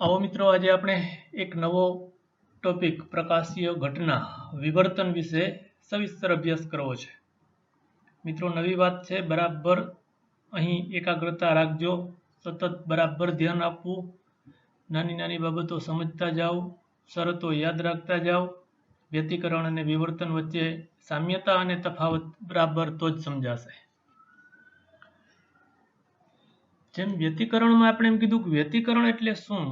आओ मित्रों, आज આપણે એક નવો ટોપિક પ્રકાશીય ઘટના વિવર્તન વિશે સવિસ્તર અભ્યાસ કરવો છે। મિત્રો, નવી વાત છે, બરાબર અહીં એકાગ્રતા રાખજો, સતત બરાબર ધ્યાન આપવું, નાની નાની બાબતો સમજતા જાઓ, શરતો યાદ રાખતા જાઓ। વ્યતિકરણ અને વિવર્તન વચ્ચે સામ્યતા અને તફાવત બરાબર તો જ સમજાશે। જેમ વ્યતિકરણમાં આપણે એમ કીધું કે વ્યતિકરણ એટલે શું,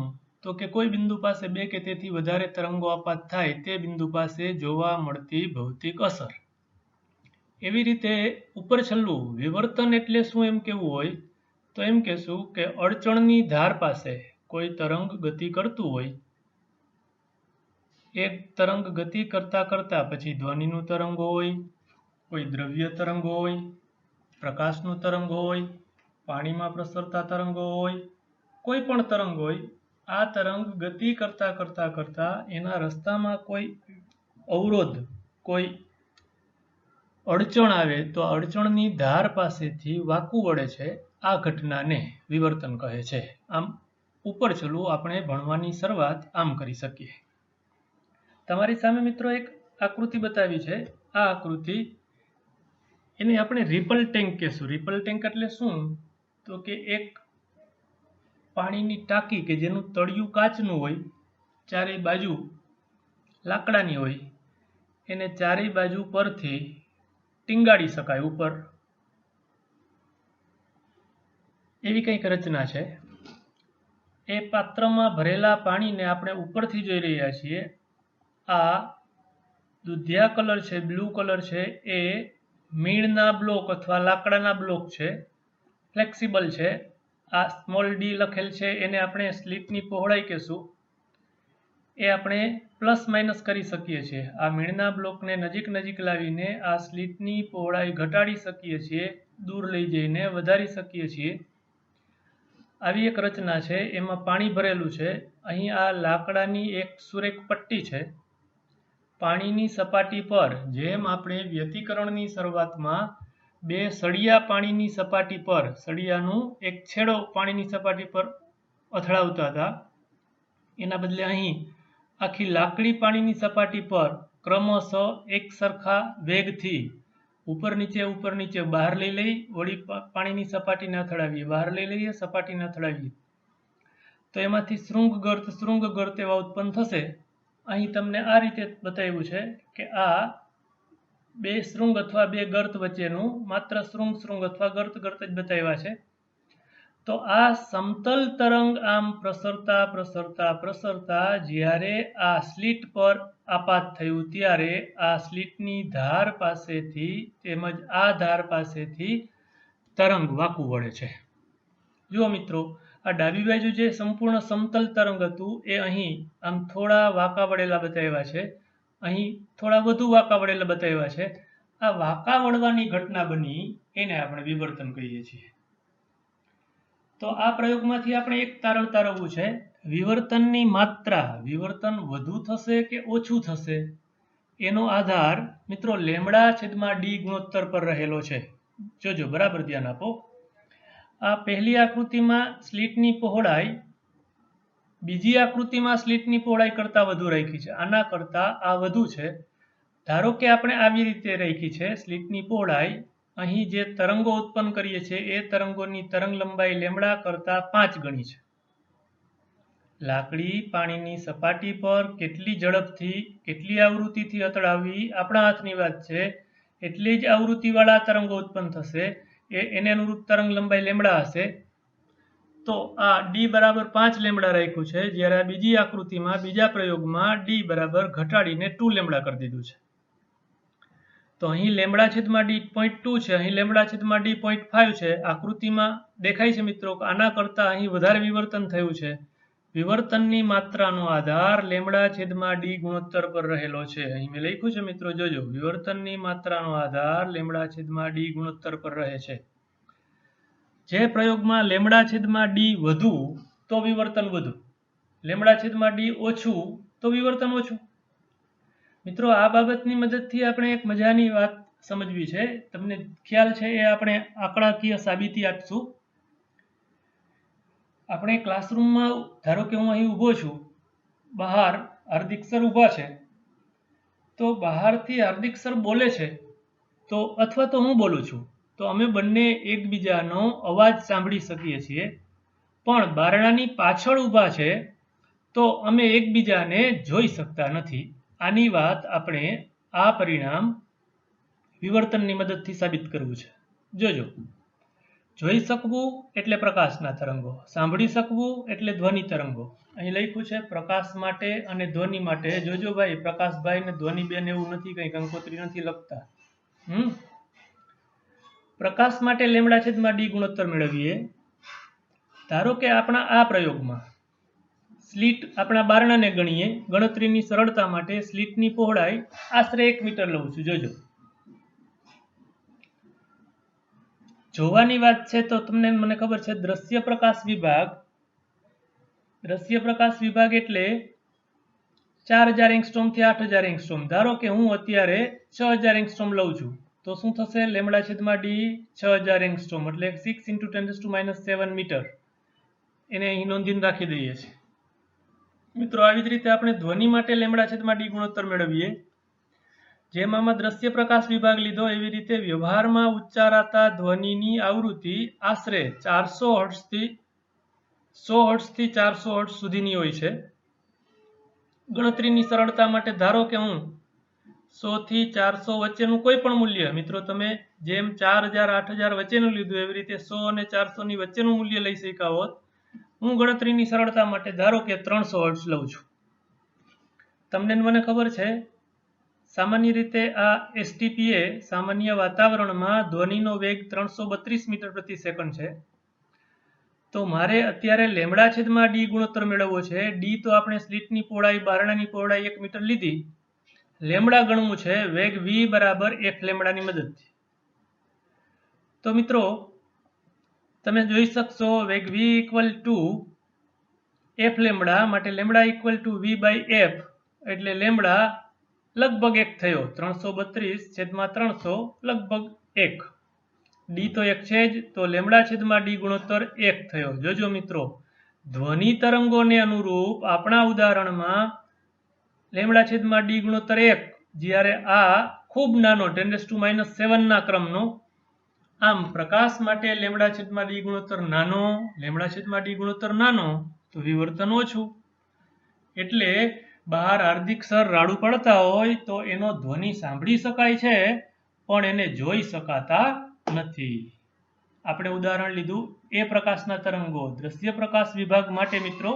તો કે કોઈ બિંદુ પાસે બે કે તેથી વધારે તરંગો આપાત થાય તે બિંદુ પાસે જોવા મળતી ભૌતિક અસર। એવી રીતે ઉપર છેલ્લું વિવર્તન એટલે શું એમ કહેવું હોય તો એમ કહેશું કે અડચણની ધાર પાસે કોઈ તરંગ ગતિ કરતું હોય, એક તરંગ ગતિ કરતા કરતા પછી ધ્વનિનું તરંગ હોય, કોઈ દ્રવ્ય તરંગ હોય, પ્રકાશનું તરંગ હોય, પાણીમાં પ્રસરતા તરંગો હોય, કોઈ પણ તરંગ હોય, આ તરંગ ગતિ કરતા કરતા કરતા એના રસ્તામાં કોઈ અવરોધ, કોઈ અડચણ આવે તો અડચણની ધાર પાસેથી વાંકું વળે છે, આ ઘટનાને વિવર્તન કહે છે। આમ ઉપર છેલ્લું આપણે ભણવાની શરૂઆત આમ કરી શકીએ। તમારી સામે મિત્રો એક આકૃતિ બતાવી છે। આ આકૃતિ એને આપણે રિપલ ટેન્ક કહેશું। રિપલ ટેન્ક એટલે શું, તો કે એક પાણીની ટાંકી કે જેનું તળિયું કાચનું હોય, ચારેય બાજુ લાકડાની હોય, એને ચારેય બાજુ પરથી ટીંગાડી શકાય ઉપર, એવી કંઈક રચના છે। એ પાત્રમાં ભરેલા પાણીને આપણે ઉપરથી જોઈ રહ્યા છીએ। આ દૂધિયા કલર છે, બ્લુ કલર છે, એ મીણના બ્લોક અથવા લાકડાના બ્લોક છે, ફ્લેક્સિબલ છે। આ સ્મોલ ડી લખેલ છે, એને આપણે સ્લીટની પહોળાઈ કહેશું। એ આપણે પ્લસ માઇનસ કરી શકીએ છીએ। આ મીણના બ્લોકને નજીક નજીક લાવીને આ સ્લીટની પહોળાઈ ઘટાડી શકીએ છીએ, દૂર લઈ જઈને વધારી શકીએ છીએ। આવી એક રચના છે, એમાં પાણી ભરેલું છે। અહીં આ લાકડાની એક સુરેખ પટ્ટી છે। પાણીની સપાટી પર, જેમ આપણે વ્યતિકરણની શરૂઆતમાં બે સળિયા પાણીની સપાટી પર, સળિયાનું એક છેડો પાણીની સપાટી પર અથડાવતા હતા, એના બદલે અહીં આખી લાકડી પાણીની સપાટી પર ક્રમશઃ એક સરખા વેગથી ઉપર નીચે બહાર લઈ લઈ, વળી પાણીની સપાટીને અથડાવીએ, બહાર લઈ લઈએ, સપાટીને અથડાવીએ, તો એમાંથી શૃંગ એવા ઉત્પન્ન થશે। અહીં તમને આ રીતે બતાવ્યું છે કે આ બે શૃંગ અથવા બે ગર્ત વચ્ચેનું માત્ર શૃંગ અથવા ગર્ત જ બતાવ્યા છે। તો આ સમતલ તરંગ આમ પ્રસરતા પ્રસરતા પ્રસરતા જ્યારે આ સ્લીટ પર આપાત થયું ત્યારે આ સ્લીટની ધાર પાસેથી તેમજ આ ધાર પાસેથી તરંગ વાંકું વળે છે। જુઓ મિત્રો, આ ડાબી બાજુ જે સંપૂર્ણ સમતલ તરંગ હતું એ અહીં આમ થોડા વાંકા વળેલા બતાવ્યા છે, અહીં થોડા વધુ વાંકા વળેલા બતાવ્યા છે। આ વાંકા વળવાની ઘટના બની એને આપણે વિવર્તન કહીએ છીએ। તો આ પ્રયોગમાંથી આપણે એક તારણ તારવવું છે, વિવર્તનની માત્રા, વિવર્તન વધુ થશે કે ઓછું થશે એનો આધાર મિત્રો λ/d ગુણોત્તર પર રહેલો છે। જોજો, બરાબર ધ્યાન આપો। આ પહેલી આકૃતિમાં સ્લીટની પહોળાઈ બીજી આકૃતિમાં સ્લીટની પહોળાઈ કરતાં વધુ રાખી છે, આના કરતાં આ વધુ છે। ધારો કે આપણે આવી રીતે રાખી છે સ્લીટની પહોળાઈ, અહીં જે તરંગો ઉત્પન્ન કરીએ છીએ એ તરંગોની તરંગ લંબાઈ λ કરતાં 5 ગણી છે। લાકડી પાણીની સપાટી પર કેટલી ઝડપથી, કેટલી આવૃત્તિથી અથડાવવી આપણા હાથની વાત છે। એટલી જ આવૃત્તિવાળા તરંગો ઉત્પન્ન થશે, એને અનુરૂપ તરંગ લંબાઈ λ હશે। તો આ d બરાબર 5 λ રાખ્યું છે, જ્યારે આ બીજી આકૃતિમાં બીજા પ્રયોગમાં d બરાબર ઘટાડીને 2 λ કરી દીધું છે। તો અહીં λ/d 0.2 છે, અહીં λ/d 0.5 છે। આકૃતિમાં દેખાય છે મિત્રો કે આના કરતાં અહીં વધારે વિવર્તન થયું છે। વિવર્તનની માત્રાનો આધાર λ/d ગુણોત્તર પર રહેલો છે। અહીં મેં લખ્યું છે મિત્રો, જોજો, વિવર્તનની માત્રાનો આધાર λ/d ગુણોત્તર પર રહે છે। જે પ્રયોગમાં λ/d વધુ તો વિવર્તન વધુ, λ/d ઓછું તો વિવર્તન ઓછું। મિત્રો, આ બાબતની મદદથી આપણે એક મજાની વાત સમજવી છે, તમને ખ્યાલ છે એ આપણે આંકડાકીય સાબિતી આપશું। આપણે ક્લાસરૂમમાં ધારો કે હું અહીં ઊભો છું, બહાર હાર્દિક સર ઊભા છે, તો બહારથી હાર્દિક સર બોલે છે તો અથવા તો હું બોલું છું તો અમે બંને એકબીજાનો અવાજ સાંભળી શકીએ છીએ, પણ બારણાની પાછળ ઊભા છે તો અમે એકબીજાને જોઈ શકતા નથી. આની વાત આપણે આ પરિણામ વિવર્તનની મદદથી સાબિત કરવું છે. જોજો, જોઈ શકવું એટલે પ્રકાશના તરંગો, સાંભળી શકવું એટલે ધ્વનિ તરંગો. અહીં લખ્યું છે પ્રકાશ માટે અને ધ્વનિ માટે. જોજો ભાઈ, પ્રકાશભાઈ ને ધ્વનિ બેન એવું નથી, કંઈ કંકોત્રી નથી લખતા. પ્રકાશ માટે λ/d ગુણોત્તર મેળવીએ. ધારો કે આપણા આ પ્રયોગમાં સ્લિટ આપણા બારણાને ગણીએ, ગણતરીની સરળતા માટે સ્લિટની પહોળાઈ આશરે 1 મીટર લઉં છું. જોજો, જોવાની વાત છે તો તમને મને ખબર છે દ્રશ્ય પ્રકાશ વિભાગ એટલે 4000 એંગસ્ટ્રોમ થી 8000 એંગસ્ટ્રોમ. ધારો કે હું અત્યારે 6000 એંગસ્ટ્રોમ લઉં છું તો શું થશે? λ/d 6000 એંગસ્ટ્રોમ એટલે 6 × 10⁻⁷ મીટર. એને અહીં નોંધીને રાખી દઈએ છીએ. મિત્રો, આવી જ રીતે આપણે ધ્વનિ માટે λ/d ગુણોત્તર મેળવીએ. જેમ આમાં દ્રશ્ય પ્રકાશ વિભાગ લીધો, એવી રીતે વ્યવહારમાં ઉચ્ચારાતા ધ્વનિની આવૃત્તિ આશરે 400 હર્ટ્ઝથી 100 હર્ટ્ઝથી 400 હર્ટ્ઝ સુધીની હોય છે. ગણતરીની સરળતા માટે ધારો કે હું 100 થી 400 વચ્ચેનું કોઈ પણ મૂલ્ય, મિત્રો તમે જેમ 4000 8000 વચ્ચેનું લીધું એવી રીતે 100 અને 400 ની વચ્ચેનું મૂલ્ય લઈ શક્યા હોત. હું ગણતરીની સરળતા માટે ધારો કે 300 હર્ટ્ઝ લઉં છું. તમને મને ખબર છે સામાન્ય રીતે આ STPA સામાન્ય વાતાવરણમાં ધ્વનિનો વેગ 332 મીટર પ્રતિ સેકન્ડ છે. તો મારે અત્યારે λ/d ગુણોત્તર મેળવવો છે. ડી તો આપણે સ્લિટની પહોળાઈ, બારણાની પહોળાઈ 1 મીટર લીધી. લેમડા ગણવું છે વેગ v બરાબર f લેમડાની મદદથી. તો મિત્રો તમે જોઈ શકશો વેગ v = f લેમડા, માટે લેમડા = v/f એટલે લેમડા લગભગ 1 થયો. 332/300 લગભગ 1. ડી તો 1 છે જ, તો λ/d ગુણોત્તર 1 થયો. જોજો મિત્રો, ધ્વનિ તરંગોને અનુરૂપ આપણા ઉદાહરણમાં λ/d ગુણોત્તર 1, જ્યારે આ ખૂબ નાનો 10⁻⁷ ના ક્રમનો. આમ પ્રકાશ માટે λ/d ગુણોત્તર નાનો, λ/d ગુણોત્તર નાનો તો વિવર્તન ઓછું. એટલે બહાર હાર્દિક સર રાડું પડતા હોય તો એનો ધ્વનિ સાંભળી શકાય છે, પણ એને જોઈ શકાતા નથી. આપણે ઉદાહરણ લીધું એ પ્રકાશના તરંગો. દ્રશ્ય પ્રકાશ વિભાગ માટે મિત્રો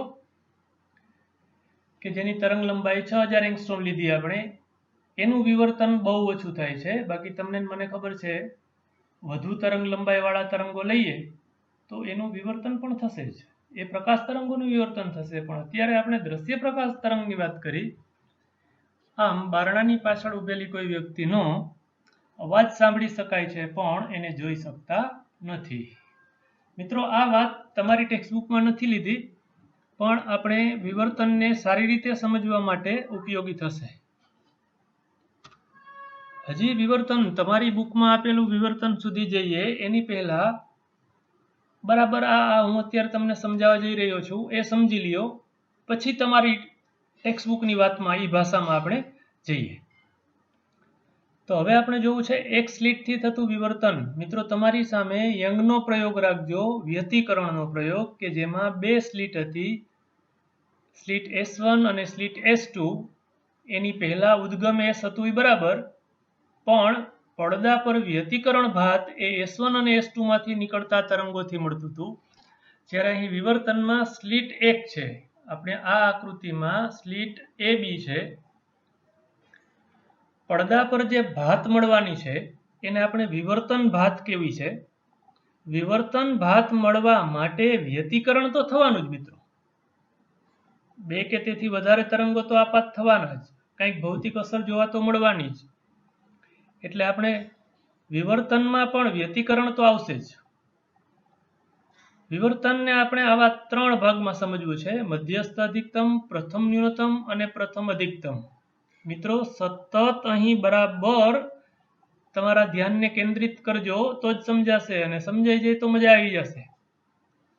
કે જેની તરંગ લંબાઈ 6000 એંગસ્ટ્રોમ લીધી આપણે, એનું વિવર્તન બહુ ઓછું થાય છે. બાકી તમને મને ખબર છે વધુ તરંગ લંબાઈવાળા તરંગો લઈએ તો એનું વિવર્તન પણ થશે જ. એ પ્રકાશ તરંગોનું વિવર્તન થશે, પણ અત્યારે આપણે દ્રશ્ય પ્રકાશ તરંગની વાત કરી. આમ બારણાની પાછળ ઊભેલી કોઈ વ્યક્તિનો અવાજ સાંભળી શકાય છે, પણ એને જોઈ શકતા નથી. મિત્રો, આ વાત તમારી ટેક્સ્ટબુકમાં નથી લીધી, પણ આપણે વિવર્તનને સારી રીતે સમજવા માટે ઉપયોગી થશે. હજી વિવર્તન, તમારી બુકમાં આપેલું વિવર્તન સુધી જઈએ એની પહેલા બરાબર આ હું અત્યારે તમને સમજાવવા જઈ રહ્યો છું એ સમજી લ્યો, પછી તમારી ટેક્સ્ટબુકની વાતમાં એ ભાષામાં આપણે જઈએ. તો હવે આપણે જોવું છે એક સ્લિટથી થતું વિવર્તન. મિત્રો, તમારી સામે યંગનો પ્રયોગ રાખજો, વ્યતિકરણનો પ્રયોગ, કે જેમાં 2 સ્લિટ હતી, સ્લિટ S1 અને સ્લિટ S2. એની પહેલા ઉદ્ગમ S હતું બરાબર, પણ પડદા પર વ્યતિકરણ ભાત એ S1 અને S2 માંથી નીકળતા તરંગોથી મળતું હતું. જ્યારે અહીં વિવર્તનમાં સ્લિટ 1 છે. આપણે આ આકૃતિમાં સ્લિટ AB છે. પડદા પર જે ભાત મળવાની છે એને આપણે વિવર્તન ભાત કહેવી છે. વિવર્તન ભાત મળવા માટે વ્યતિકરણ તો થવાનું જ મિત્રો. 2 કે તેથી વધારે તરંગો તો આપાત થવાના જ, કંઈક ભૌતિક અસર જોવા તો મળવાની જ. એટલે આપણે વિવર્તનમાં પણ વ્યતિકરણ તો આવશે જ. વિવર્તનને આપણે આવા 3 ભાગમાં સમજવું છે: મધ્યસ્થ અધિકતમ, પ્રથમ ન્યૂનતમ અને પ્રથમ અધિકતમ. મિત્રો, સતત અહીં બરાબર તમારા ધ્યાનને કેન્દ્રિત કરજો તો જ સમજાશે, અને સમજાઈ જાય તો મજા આવી જશે.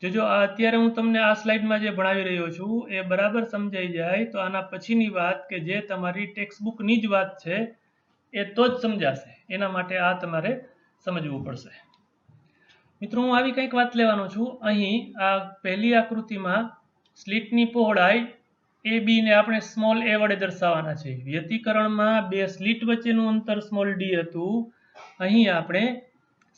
જો અત્યારે હું તમને આ સ્લાઇડમાં જે ભણાવી રહ્યો છું એ બરાબર સમજાઈ જાય તો આના પછીની વાત કે જે તમારી ટેક્સ્ટબુકની જ વાત છે એ તો જ સમજાશે. એના માટે આ તમારે સમજવું પડશે. મિત્રો હું આવી કંઈક વાત લેવાનો છું. અહીં આ પહેલી આકૃતિમાં સ્લિટની પહોળાઈ એ બી ને આપણે સ્મોલ એ વડે દર્શાવવાના છે. વ્યતિકરણમાં બે સ્લિટ વચ્ચેનું અંતર સ્મોલ ડી હતું. અહીં આપણે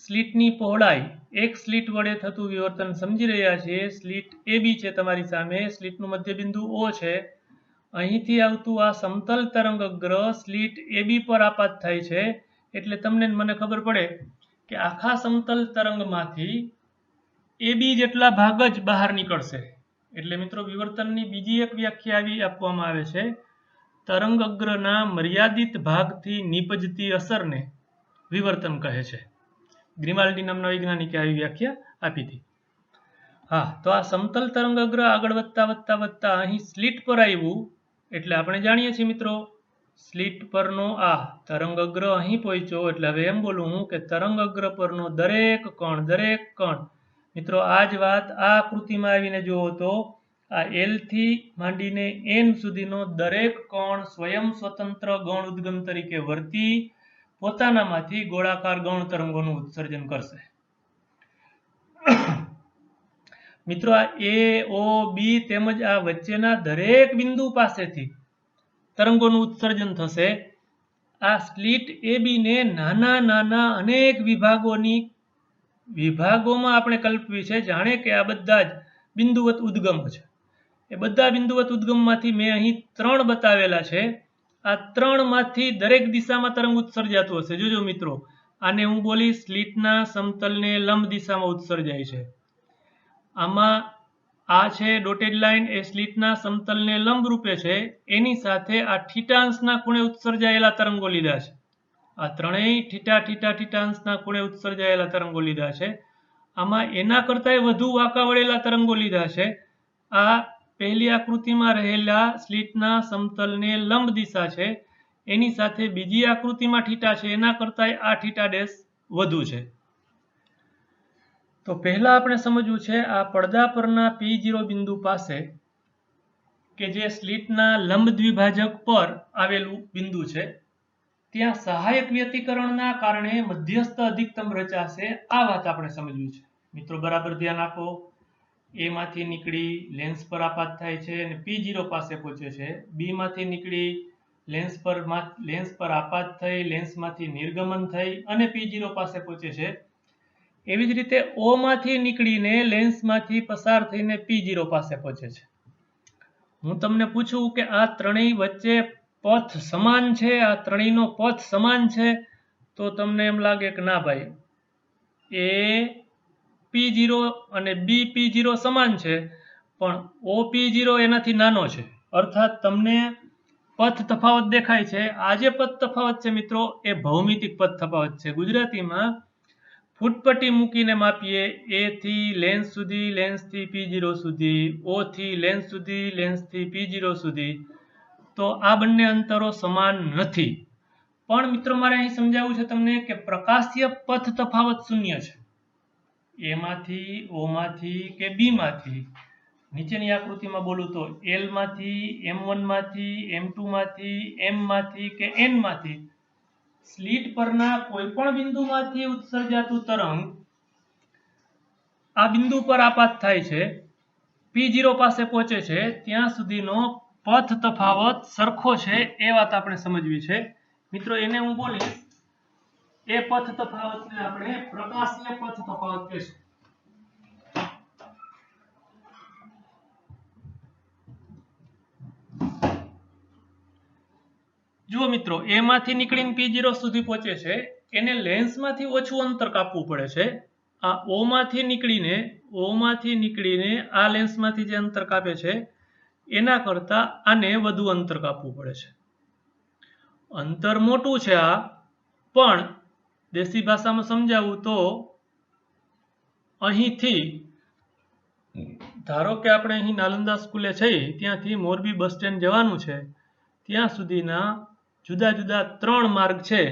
સ્લિટની પહોળાઈ એક સ્લિટ વડે થતું વિવર્તન સમજી રહ્યા છીએ. સ્લિટ એ બી છે તમારી સામે, સ્લિટનું મધ્યબિંદુ ઓ છે. અહીંથી આવતું આ સમતલ તરંગ અગ્ર સ્લિટ એ બી પર આપાત થાય છે. એટલે તમને મને ખબર પડે કે આખા સમતલ તરંગમાંથી એ બી જેટલા ભાગ જ બહાર નીકળશે. એટલે મિત્રો વિવર્તનની બીજી એક વ્યાખ્યા આવી આપવામાં આવે છે, તરંગ અગ્રના મર્યાદિત ભાગથી નીપજતી અસરને વિવર્તન કહે છે. ગ્રીમાલ્ડી નામના વૈજ્ઞાનિકે આવી વ્યાખ્યા આપી હતી. હા, તો આ સમતલ તરંગ અગ્ર આગળ વધતા વધતા વધતા અહીં સ્લિટ પર આવ્યું એટલે આપણે જાણીએ છીએ મિત્રો સ્લિટ પરનો આ તરંગ અગ્ર અહીં પહોંચ્યો એટલે હવે એમ બોલું હું કે તરંગ અગ્ર પરનો દરેક કણ મિત્રો આ જ વાત આ આકૃતિમાં આવીને જુઓ તો આ એલ થી માંડીને એન સુધીનો દરેક કણ સ્વયં સ્વતંત્ર ગૌણ ઉદ્ગમ તરીકે વર્તી પોતાનામાંથી ગોળાકાર ગૌણ તરંગોનું ઉત્સર્જન કરશે. મિત્રો આ એ ઓ બી તેમજ આ વચ્ચેના દરેક બિંદુ પાસેથી તરંગોનું ઉત્સર્જન થશે. આ સ્લિટ એ બી ને નાના નાના અનેક વિભાગોમાં આપણે કલ્પવી છે, જાણે કે આ બધા જ બિંદુવત ઉદ્ગમ છે. એ બધા બિંદુવત ઉદ્ગમમાંથી મેં અહીં 3 બતાવેલા છે. આ 3માંથી દરેક દિશામાં તરંગ ઉત્સર્જાતું હશે. જોજો મિત્રો, આને હું બોલી સ્લિટના સમતલને લંબ દિશામાં ઉત્સર્જાય છે. આમાં આ છે ડોટેડ લાઇન એ સ્લિટના સમતલને લંબ રૂપે છે. એની સાથે આ થીટાંશના ખૂણે ઉત્સર્જાયેલા તરંગો લીધા છે. આ ત્રણેય થીટાંશના ખૂણે ઉત્સર્જાયેલા તરંગો લીધા છે. આમાં એના કરતાંય વધુ વાંકા વળેલા તરંગો લીધા છે. આ પહેલી આકૃતિમાં રહેલા સ્લિટના સમતલને લંબ દિશા છે. એની સાથે બીજી આકૃતિમાં થીટા છે, એના કરતાંય આ થીટા ડેશ વધુ છે. તો પહેલા આપણે સમજવું છે આ પડદા પરના P0 બિંદુ પાસે કે જે સ્લિટના લંબ દ્વિભાજક પર આવેલું બિંદુ છે, ત્યાં સહાયક વ્યતિકરણના કારણે મધ્યસ્થ અધિકતમ રચાશે. આ વાત આપણે સમજવી છે. મિત્રો બરાબર ધ્યાન આપો. એ માંથી નીકળી લેન્સ પર આપાત થાય છે અને P0 પાસે પહોંચે છે. બી માંથી નીકળી લેન્સ પર આપાત થઈ લેન્સમાંથી નિર્ગમન થઈ અને P0 પાસે પહોંચે છે. એવી જ રીતે O માંથી નીકળીને લેન્સમાંથી પસાર થઈને P0 પાસે પહોંચે છે. હું તમને પૂછું કે આ ત્રણેય વચ્ચે પથ સમાન છે, આ ત્રણેયનો પથ સમાન છે, તો તમને એમ લાગે કે ના ભાઈ, એ P0 અને બી P0 સમાન છે, પણ O P0 એનાથી નાનો છે. અર્થાત તમને પથ તફાવત દેખાય છે. આ જે પથ તફાવત છે મિત્રો એ ભૌમિતિક પથ તફાવત છે. ગુજરાતીમાં ફૂટપટ્ટી મૂકીને માપીએ એ થી લેન્સ સુધી, લેન્સથી P0 સુધી, O થી લેન્સ સુધી, લેન્સથી P0 સુધી, તો આ બંને અંતરો સમાન નથી. પણ મિત્રો મારે અહીં સમજાવવું છે તમને કે પ્રકાશીય પથ તફાવત શૂન્ય છે. એ માંથી, O માંથી કે બી માંથી, નીચેની આકૃતિમાં બોલું તો L માંથી, M1 માંથી, M2 માંથી, M માંથી કે N માંથી સ્લિટ પરના કોઈ પણ બિંદુમાંથી ઉત્સર્જાતું તરંગ આ બિંદુ પર આપાત થાય છે, P0 પાસે પહોંચે છે, ત્યાં સુધીનો પથ તફાવત સરખો છે. એ વાત આપણે સમજવી છે. મિત્રો એને હું બોલીશ એ પથ તફાવતને આપણે પ્રકાશીય પથ તફાવત કહીશું. જુઓ મિત્રો, એ માંથી નીકળીને P0 સુધી પહોંચે છે, એને લેન્સમાંથી ઓછું અંતર કાપવું પડે છે. આ O માંથી નીકળીને આ લેન્સમાંથી જે અંતર કાપે છે એના કરતાં આને વધુ અંતર કાપવું પડે છે. અંતર મોટું છે આ, પણ દેશી ભાષામાં સમજાવું તો અહીંથી ધારો કે આપણે અહીં નાલંદા સ્કૂલે છીએ, ત્યાંથી મોરબી બસ સ્ટેન્ડ જવાનું છે, ત્યાં સુધીના જુદા જુદા 3 માર્ગ છે.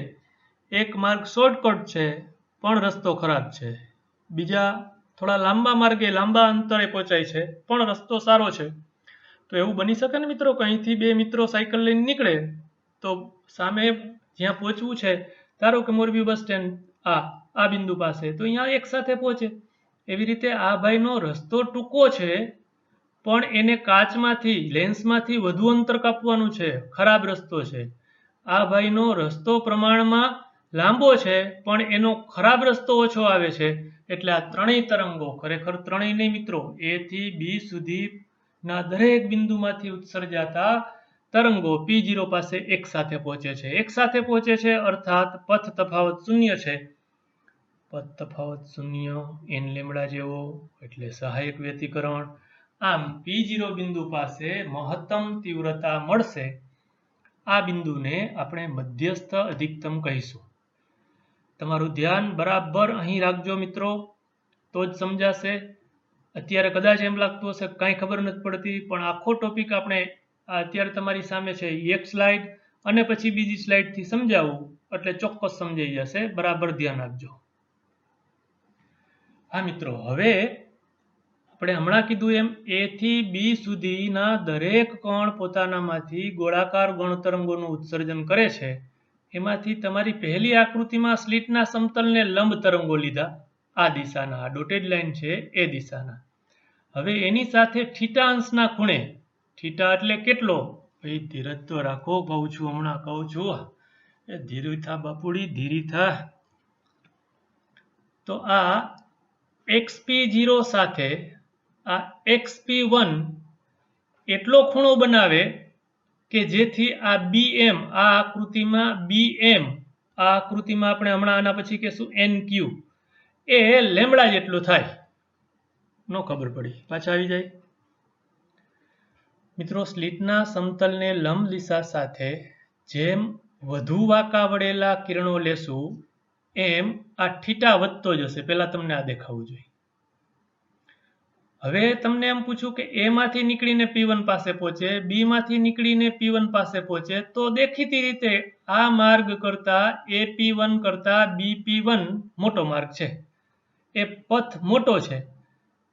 એક માર્ગ શોર્ટકટ છે પણ રસ્તો ખરાબ છે. બીજા થોડા લાંબા માર્ગે લાંબા અંતરે પહોંચાય છે પણ રસ્તો સારો છે. તો એવું બની શકે ને મિત્રો કે અહીંથી બે મિત્રો સાયકલ લઈને નીકળે તો સામે જ્યાં પહોંચવું છે, ધારો કે મોરબી બસ સ્ટેન્ડ આ બિંદુ પાસે, તો અહીંયા એક સાથે પહોંચે. એવી રીતે આ ભાઈનો રસ્તો ટૂંકો છે પણ એને કાચમાંથી લેન્સમાંથી વધુ અંતર કાપવાનું છે, ખરાબ રસ્તો છે. આ ભાઈનો રસ્તો પ્રમાણમાં લાંબો છે પણ એનો ખરાબ રસ્તો ઓછો આવે છે. એટલે આ ત્રણેય તરંગો, ખરેખર ત્રણેય નહીં મિત્રો, એ થી બી સુધીના દરેક બિંદુમાંથી ઉત્સર્જાતા તરંગો P0 પાસે એક સાથે પહોંચે છે. એક સાથે પહોંચે છે અર્થાત પથ તફાવત શૂન્ય છે. પથ તફાવત શૂન્ય n લેમ્બડા જેવો, એટલે સહાયક વ્યતિકરણ. આમ P0 બિંદુ પાસે મહત્તમ તીવ્રતા મળશે. આ બિંદુને આપણે મધ્યસ્થ અધિકતમ કહીશું. તમારું ધ્યાન બરાબર અહીં રાખજો મિત્રો, તો જ સમજાશે. અત્યારે કદાચ એમ લાગતું હશે કાંઈ ખબર નથી પડતી, પણ આખો ટોપિક આપણે અત્યારે તમારી સામે છે એક સ્લાઇડ અને પછી બીજી સ્લાઇડથી સમજાવું એટલે ચોક્કસ સમજાઈ જશે. બરાબર ધ્યાન આપજો. હા મિત્રો, હવે આપણે હમણાં કીધું એમ એ થી બી સુધીના દરેક કણ પોતાનામાંથી ગોળાકાર ગણતરંગોનું ઉત્સર્જન કરે છે. એમાંથી તમારી પહેલી આકૃતિમાં સ્લિટના સમતલને લંબ તરંગો લીધા, આ દિશાના, આ ડોટેડ લાઈન છે એ દિશાના. હવે એની સાથે થીટા અંશના ખૂણે, થીટા એટલે કેટલો, ભાઈ ધીરજ તો રાખો, કહું છું હમણાં કહું છું, એ ધીરી થા બાપુડી, ધીરી થા. તો આ XP0 સાથે આ XP1 એટલો ખૂણો બનાવે કે જેથી આ BM, આ આકૃતિમાં BM, આ આકૃતિમાં આપણે હમણાં આના પછી કહેશું NQ, એ લેમ્બડા જેટલું થાય. નો ખબર પડી, પાછા આવી જાય. મિત્રો, સ્લિટના સમતલને લંબ દિશા સાથે જેમ વધુ વાંકા વળેલા કિરણો લેશું એમ આ થીટા વધતો જશે. પહેલા તમને આ દેખાવું જોઈએ. હવે તમને એમ પૂછું કે એ માંથી નીકળીને P1 પાસે પહોંચે, બી માંથી નીકળીને P1 પાસે પહોંચે, તો દેખીતી રીતે આ માર્ગ કરતા AP1 કરતા BP1 મોટો માર્ગ છે, એ પથ મોટો છે.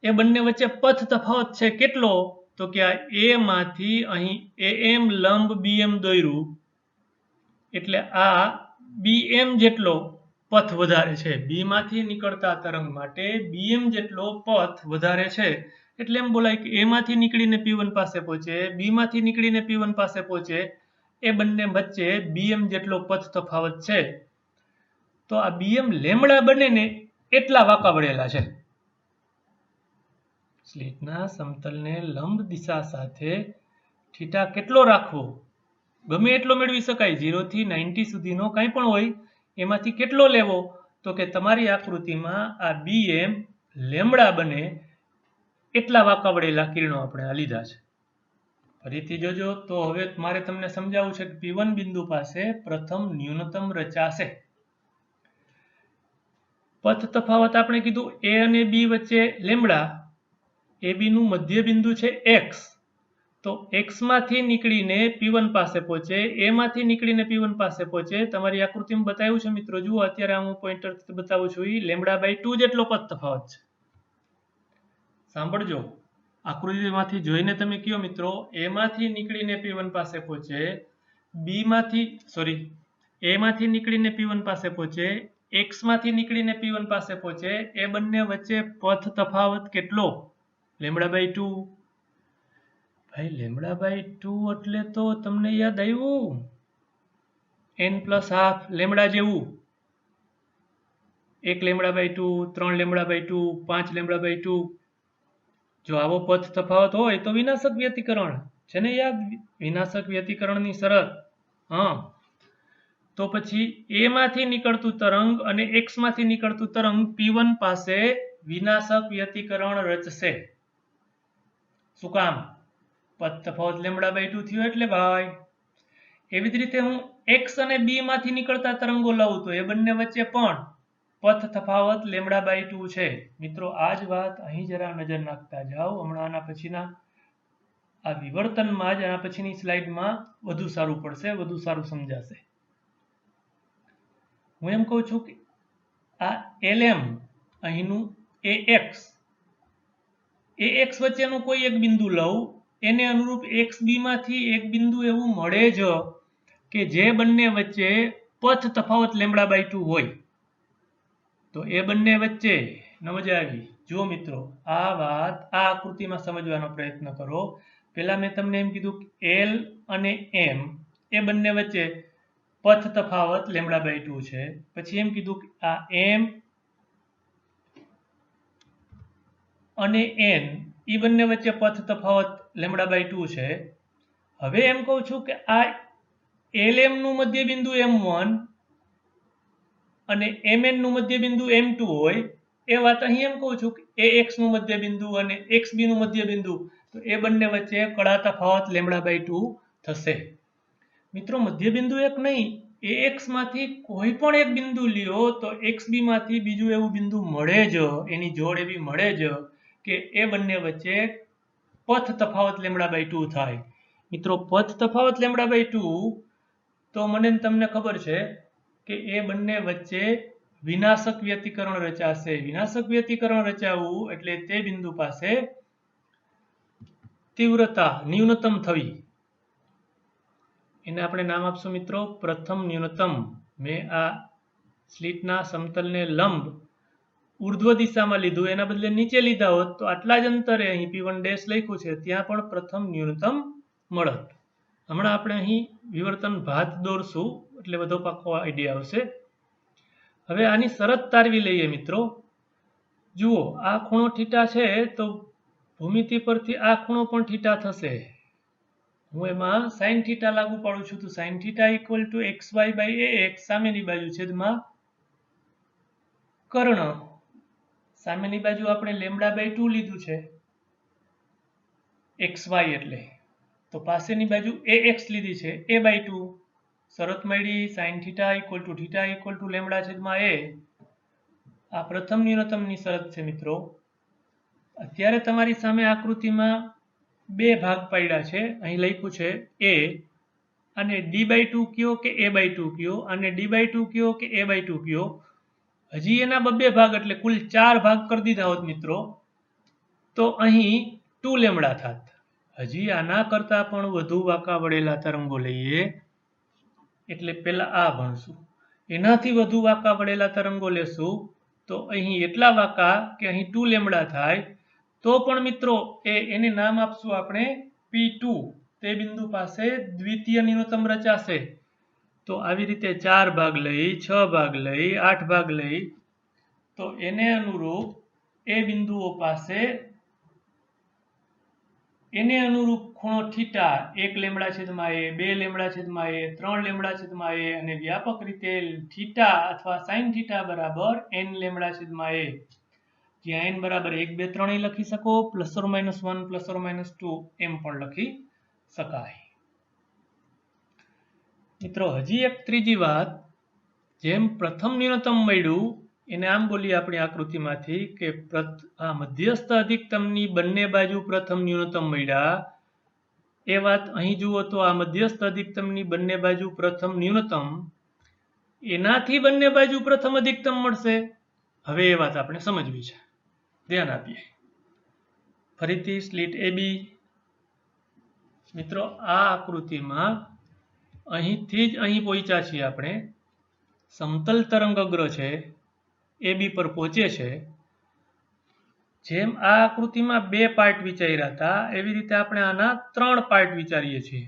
એ બંને વચ્ચે પથ તફાવત છે કેટલો, તો કે આ એ માંથી અહીં AM લંબ BM દોર્યું એટલે આ BM જેટલો પથ વધારે છે. બી માંથી નીકળતા તરંગ માટે BM જેટલો પથ વધારે છે. એટલે એમ બોલાય કે એ માંથી નીકળીને P1 પાસે પહોંચે, બી માંથી નીકળીને P1 પાસે પહોંચે, એ બંને વચ્ચે BM જેટલો પથ તફાવત છે. તો આ BM લેમ્બડા બંનેને એટલા વાંકા વળેલા છે. સ્લિટના સમતલને લંબ દિશા સાથે થીટા કેટલો રાખવો, ગમે એટલો મેળવી શકાય, 0 થી 90 સુધીનો કાંઈ પણ હોય, એમાંથી કેટલો લેવો, તો કે તમારી આકૃતિમાં આ BM લેમ્બડા બને એટલા વાંકા વળેલા કિરણો આપણે આ લીધા છે. ફરીથી જોજો. તો હવે મારે તમને સમજાવવું છે કે P1 બિંદુ પાસે પ્રથમ ન્યૂનતમ રચાશે. પથ તફાવત આપણે કીધું A અને B વચ્ચે લેમ્બડા, AB નું મધ્ય બિંદુ છે X, તો X માંથી નીકળીને P1 પાસે પહોંચે, A માંથી નીકળીને P1 પાસે પહોંચે. તમારી આકૃતિમાં બતાવ્યું છે મિત્રો, જુઓ અત્યારે હું પોઇન્ટર બતાવું છું, એ λ/2 જેટલો પથ તફાવત છે. સાંભળજો, આકૃતિમાંથી જોઈને તમે કયો મિત્રો, A માંથી નીકળીને P1 પાસે પહોંચે, A માંથી નીકળીને P1 પાસે પહોંચે, X માંથી નીકળીને P1 પાસે પહોંચે, એ બંને વચ્ચે પથ તફાવત કેટલો, λ/2. ભાઈ λ/2 એટલે તો તમને યાદ આવ્યું n+1/2 લેમ્બડા જેવું. 1 λ/2, 3 λ/2, 5 λ/2. જો આવો પથ તફાવત હોય તો વિનાશક વ્યતિકરણ છે ને યાદ, વિનાશક વ્યતિકરણની શરત. હા, તો પછી A માંથી નીકળતું તરંગ અને X માંથી નીકળતું તરંગ P1 પાસે વિનાશક વ્યતિકરણ રચશે. શું કામ? પથ તફાવત λ/2 થયો એટલે ભાઈ. એવી જ રીતે હું X અને B માંથી નીકળતા તરંગો લઉં તો એ બંને વચ્ચે પણ પથ તફાવત λ/2 છે. મિત્રો, આ જ વાત અહીં જરા નજર નાખતા જાઓ. હમણાં આના પછીના આ વિવર્તનમાં જ, આના પછીની સ્લાઇડમાં વધુ સારું પડશે, વધુ સારું સમજાશે. હું એમ કહું છું કે આ LM અહીંનું AX એ એક્સ વચ્ચેનું કોઈ એક બિંદુ લઉં, એને અનુરૂપ એક્સ બી માંથી એક બિંદુ એવું મળે જ કે જે બંને વચ્ચે પથ તફાવત λ/2 હોય. તો એ બંને વચ્ચે મજા આવી. જુઓ મિત્રો, આ વાત આ આકૃતિમાં સમજવાનો પ્રયત્ન કરો. પહેલા મેં તમને એમ કીધું કે એલ અને એમ એ બંને વચ્ચે પથ તફાવત λ/2 છે. પછી એમ કીધું કે આ એમ અને એન એ બંને વચ્ચે પથ તફાવત λ/2 છે. હવે એમ કહું છું કે આ LM નું મધ્યબિંદુ M1 અને MN નું મધ્યબિંદુ M2 હોય, એ વાત અહીં એમ કહું છું કે AX નું મધ્યબિંદુ અને XB નું મધ્યબિંદુ, તો એ બંને વચ્ચે કડા તફાવત λ/2 થશે. મિત્રો, મધ્યબિંદુ એક નહીં, AX માંથી કોઈ પણ એક બિંદુ લ્યો તો XB માંથી બીજું એવું બિંદુ મળે જ, એની જોડ એવી મળે જ કે એ બંને વચ્ચે પથ તફાવત λ/2 થાય. મિત્રો, પથ તફાવત λ/2 તો મને તમને ખબર છે કે એ બંને વચ્ચે વિનાશક વ્યતિકરણ રચાશે. વિનાશક વ્યતિકરણ રચાવવું એટલે તે બિંદુ પાસે તીવ્રતા ન્યૂનતમ થવી. એને આપણે નામ આપશું મિત્રો પ્રથમ ન્યૂનતમ. મેં આ સ્લિટના સમતલને લંબ ઉર્ધ્વ દિશામાં લીધું, એના બદલે નીચે લીધા હોત તો આટલા જ અંતરે અહીં P1' લખ્યું છે ત્યાં પણ પ્રથમ ન્યૂનતમ મળત. હમણાં આપણે અહીં વિવર્તન ભાત દોરશું એટલે વધુ પાકો આઈડિયા આવશે. હવે આની શરત તારવી લઈએ મિત્રો. જુઓ, આ ખૂણો થીટા છે તો ભૂમિતિ પરથી આ ખૂણો પણ થીટા થશે. હું એમાં સાઇન થીટા લાગુ પાડું છું તો sine theta equal to XY/AX, સામેની બાજુ છેદમાં કર્ણ. સામેની બાજુ આપણે λ/2 લીધું છે XY એટલે, તો પાસેની બાજુ AX લીધી છે A/2. શરત મળી sine theta equal to λ/A. આ પ્રથમ ન્યૂનતમની શરત છે મિત્રો. અત્યારે તમારી સામે આકૃતિમાં બે ભાગ પાડ્યા છે. અહીં લખ્યું છે A, અને D/2 કયો કે A/2 કયો, અને D/2 કયો કે A/2 કયો. હજી એના બબ્બે ભાગ એટલે કુલ 4 ભાગ કરી દીધા હોત મિત્રો તો અહીં 2λ થાત. હજી આના કરતા પણ વધુ વાંકા વળેલા તરંગો લઈએ એટલે પહેલા આ ભણશું. એનાથી વધુ વાંકા વળેલા તરંગો લેશું તો અહીં એટલા વાંકા કે અહીં 2λ થાય. તો પણ મિત્રો એને નામ આપશું આપણે P2. તે બિંદુ પાસે દ્વિતીય ન્યૂનતમ રચાશે. તો આવી રીતે 4 ભાગ લઈ, 6 ભાગ લઈ, 8 ભાગ લઈ, તો એને અનુરૂપ એ બિંદુઓ પાસે એને અનુરૂપ ખૂણો થીટા 1λ/A, 2λ/A, 3λ/A અને વ્યાપક રીતે થીટા અથવા સાઇન થીટા બરાબર nλ/A. જ્યાં n બરાબર 1, 2, 3 લખી શકો, +or -1, +or -2 એમ પણ લખી શકાય. મિત્રો, હજી એક ત્રીજી વાત, જેમ પ્રથમ ન્યૂનતમ મળ્યું એને આમ બોલીએ આપણી આકૃતિમાંથી કે આ મધ્યસ્થ અધિકતમની બંને બાજુ પ્રથમ ન્યૂનતમ મળ્યા. એ વાત અહીં જુઓ તો આ મધ્યસ્થ અધિકતમની બંને બાજુ પ્રથમ ન્યૂનતમ, એનાથી બંને બાજુ પ્રથમ અધિકતમ મળશે. હવે એ વાત આપણે સમજવી છે, ધ્યાન આપીએ. ફરીથી સ્લિટ AB. મિત્રો, આ આકૃતિમાં અહીંથી જ અહીં પહોંચ્યા છીએ આપણે. સમતલ તરંગ અગ્ર છે AB પર પહોંચે છે. જેમ આ આકૃતિમાં 2 પાર્ટ વિચાર્યા હતા એવી રીતે આપણે આના 3 પાર્ટ વિચારીએ છીએ.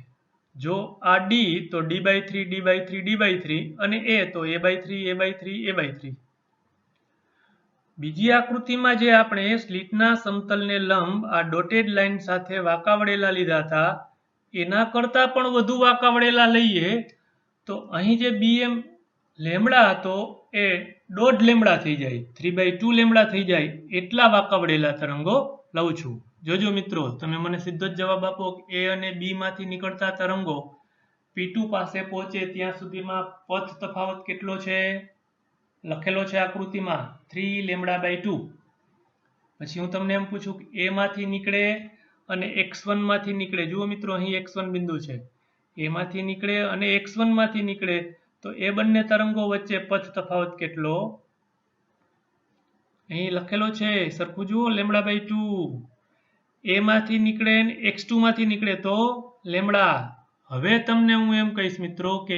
જો આ D તો D/3, D/3, D/3 અને A તો A/3, A/3, A/3. બીજી આકૃતિમાં જે આપણે સ્લિટના સમતલને લંબ આ ડોટેડ લાઇન સાથે વાંકા વળેલા લીધા હતા એના કરતાં પણ વધુ વાંકા વળેલા લઈએ તો અહીં જે BM લેમડા હતો એ 1.5λ થઈ જાય, 3/2λ થઈ જાય. એટલા વાંકા વળેલા તરંગો લઉં છું. જોજો મિત્રો, તમે મને સીધો જ જવાબ આપો કે A અને B માંથી નીકળતા તરંગો P2 પાસે પહોંચે ત્યાં સુધીમાં પથ તફાવત કેટલો છે? લખેલો છે આકૃતિમાં 3λ/2. પછી હું તમને એમ પૂછું કે A માંથી નીકળે અને x1 માંથી નીકળે. જુઓ મિત્રો, અહીં x1 બિંદુ છે. A માંથી નીકળે અને x1 માંથી નીકળે તો એ બંને તરંગો વચ્ચે પથ તફાવત કેટલો? અહીં લખેલો છે, સરખું જુઓ, λ/2. એ માંથી નીકળે ને x2 માંથી નીકળે તો લેમડા. હવે તમને હું એમ કહીશ મિત્રો કે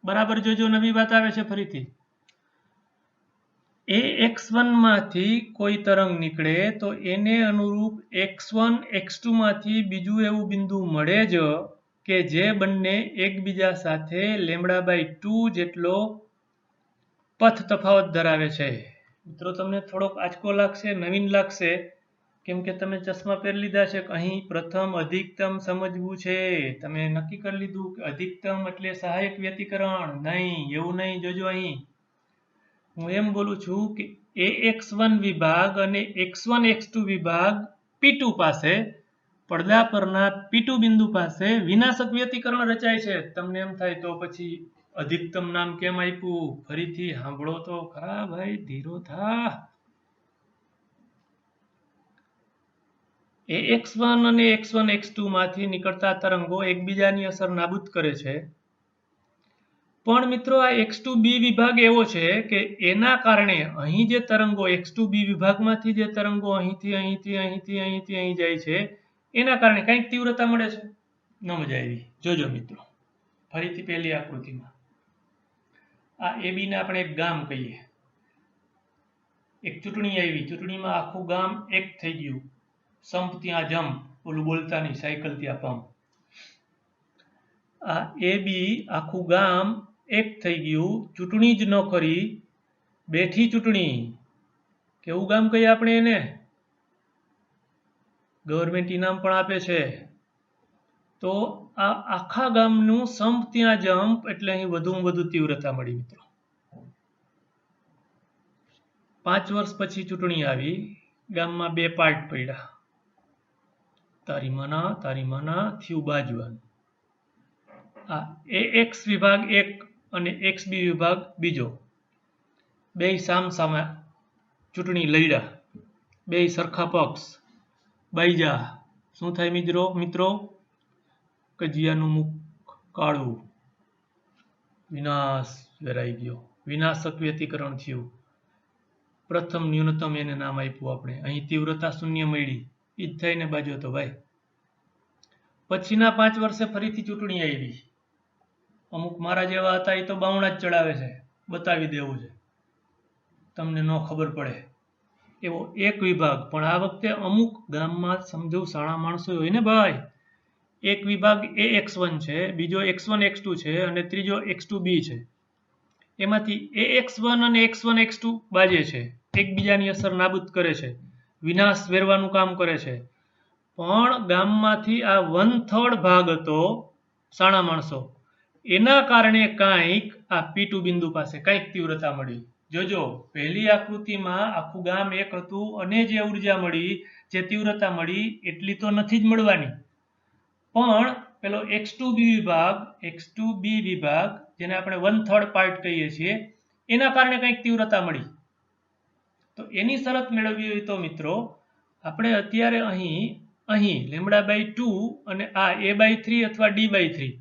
બરાબર જોજો, નવી વાત આવે છે ફરીથી. x1 માંથી કોઈ તરંગ નીકળે તો એને અનુરૂપ x1 x2 માંથી બીજું એવું બિંદુ મળે જ કે જે બંને એકબીજા સાથે λ/2 જેટલો પથ તફાવત ધરાવે છે. મિત્રો તમને થોડોક આંચકો લાગશે, નવીન લાગશે, કેમ કે તમે ચશ્મા પહેરી લીધા છે. અહીં પ્રથમ અધિકતમ સમજવું છે. તમે નક્કી કરી લીધું કે અધિકતમ એટલે સહાયક વ્યતિકરણ. નહીં, એવું નહીં. જોજો અહીં હું એમ બોલું છું કે ax1 વિભાગ અને x1 x2 વિભાગ P2 પાસે, પડદા પરના P2 બિંદુ પાસે વિનાશક વ્યતિકરણ રચાય છે. તમને એમ થાય તો પછી અધિકતમ નામ કેમ આપ્યું? ફરીથી સાંભળો તો ખરા ભાઈ, ધીરો થા. ax1 અને x1 x2 માંથી નીકળતા તરંગો એકબીજાની અસર નાબૂદ કરે છે. પણ મિત્રો આ x2b વિભાગ એવો છે કે એના કારણે અહીં જે તરંગો x2b વિભાગમાંથી જે તરંગો અહીંથી અહીં જાય છે એના કારણે કંઈક તીવ્રતા મળે છે. ન મજા આવી. જોજો મિત્રો ફરીથી પહેલી આકૃતિમાં આ AB ને આપણે એક ગામ કહીએ. એક ચૂંટણી આવી, ચૂંટણીમાં આખું ગામ એક થઈ ગયું. સંપ ત્યાં જંપ, ઓલું બોલતા નહીં, સાયકલ ત્યાં પંપ. આ AB આખું ગામ એક થઈ ગયું, ચૂંટણી જ ન કરી, બેઠી ચૂંટણી. કેવું ગામ કહીએ આપણે એને? ગવર્મેન્ટ ઇનામ પણ આપે છે. તો આ આખા ગામનું સંપ ત્યાં જંપ એટલે અહીં વધુમાં વધુ તીવ્રતા મળી. મિત્રો 5 વર્ષ પછી ચૂંટણી આવી, ગામમાં 2 પાર્ટ પડ્યા. તારી માના થયું બાજવાનું. આ ax વિભાગ એક અને xb વિભાગ બીજો, બે સામસામે ચૂંટણી લડ્યા, બે સરખા પક્ષ બાઈજા. શું થાય મિત્રો? કજિયાનું મુખ કાળું, વિનાશ વેરાઈ ગયો, વિનાશક વ્યતિકરણ થયું. પ્રથમ ન્યૂનતમ એને નામ આપ્યું આપણે. અહીં તીવ્રતા શૂન્ય મળી. ઈ જ થઈને બાજુ તો ભાઈ. પછીના 5 વર્ષે ફરીથી ચૂંટણી આવી. અમુક મારા જેવા હતા એ તો બાવણા જ ચડાવે છે, બતાવી દેવું છે, તમને ન ખબર પડે એવો એક વિભાગ. પણ આ વખતે અમુક ગામમાં સમજુ સાણા માણસો હોય ને ભાઈ, એક વિભાગ ax1 છે, બીજો x1 x2 છે અને ત્રીજો x2b છે. એમાંથી ax1 અને x1 x2 બાજે છે, એકબીજાની અસર નાબૂદ કરે છે, વિનાશ વેરવાનું કામ કરે છે. પણ ગામમાંથી આ 1/3 ભાગ હતો સાણા માણસો, એના કારણે કાંઈક આ P2 બિંદુ પાસે કંઈક તીવ્રતા મળી. જોજો પહેલી આકૃતિમાં આખું ગામ એક હતું અને જે ઉર્જા મળી, જે તીવ્રતા મળી એટલી તો નથી જ મળવાની. પણ પેલો x2b વિભાગ જેને આપણે 1/3 પાર્ટ કહીએ છીએ, એના કારણે કંઈક તીવ્રતા મળી. તો એની શરત મેળવવી હોય તો મિત્રો આપણે અત્યારે અહીં λ/2 અને આ a/3 અથવા d/3,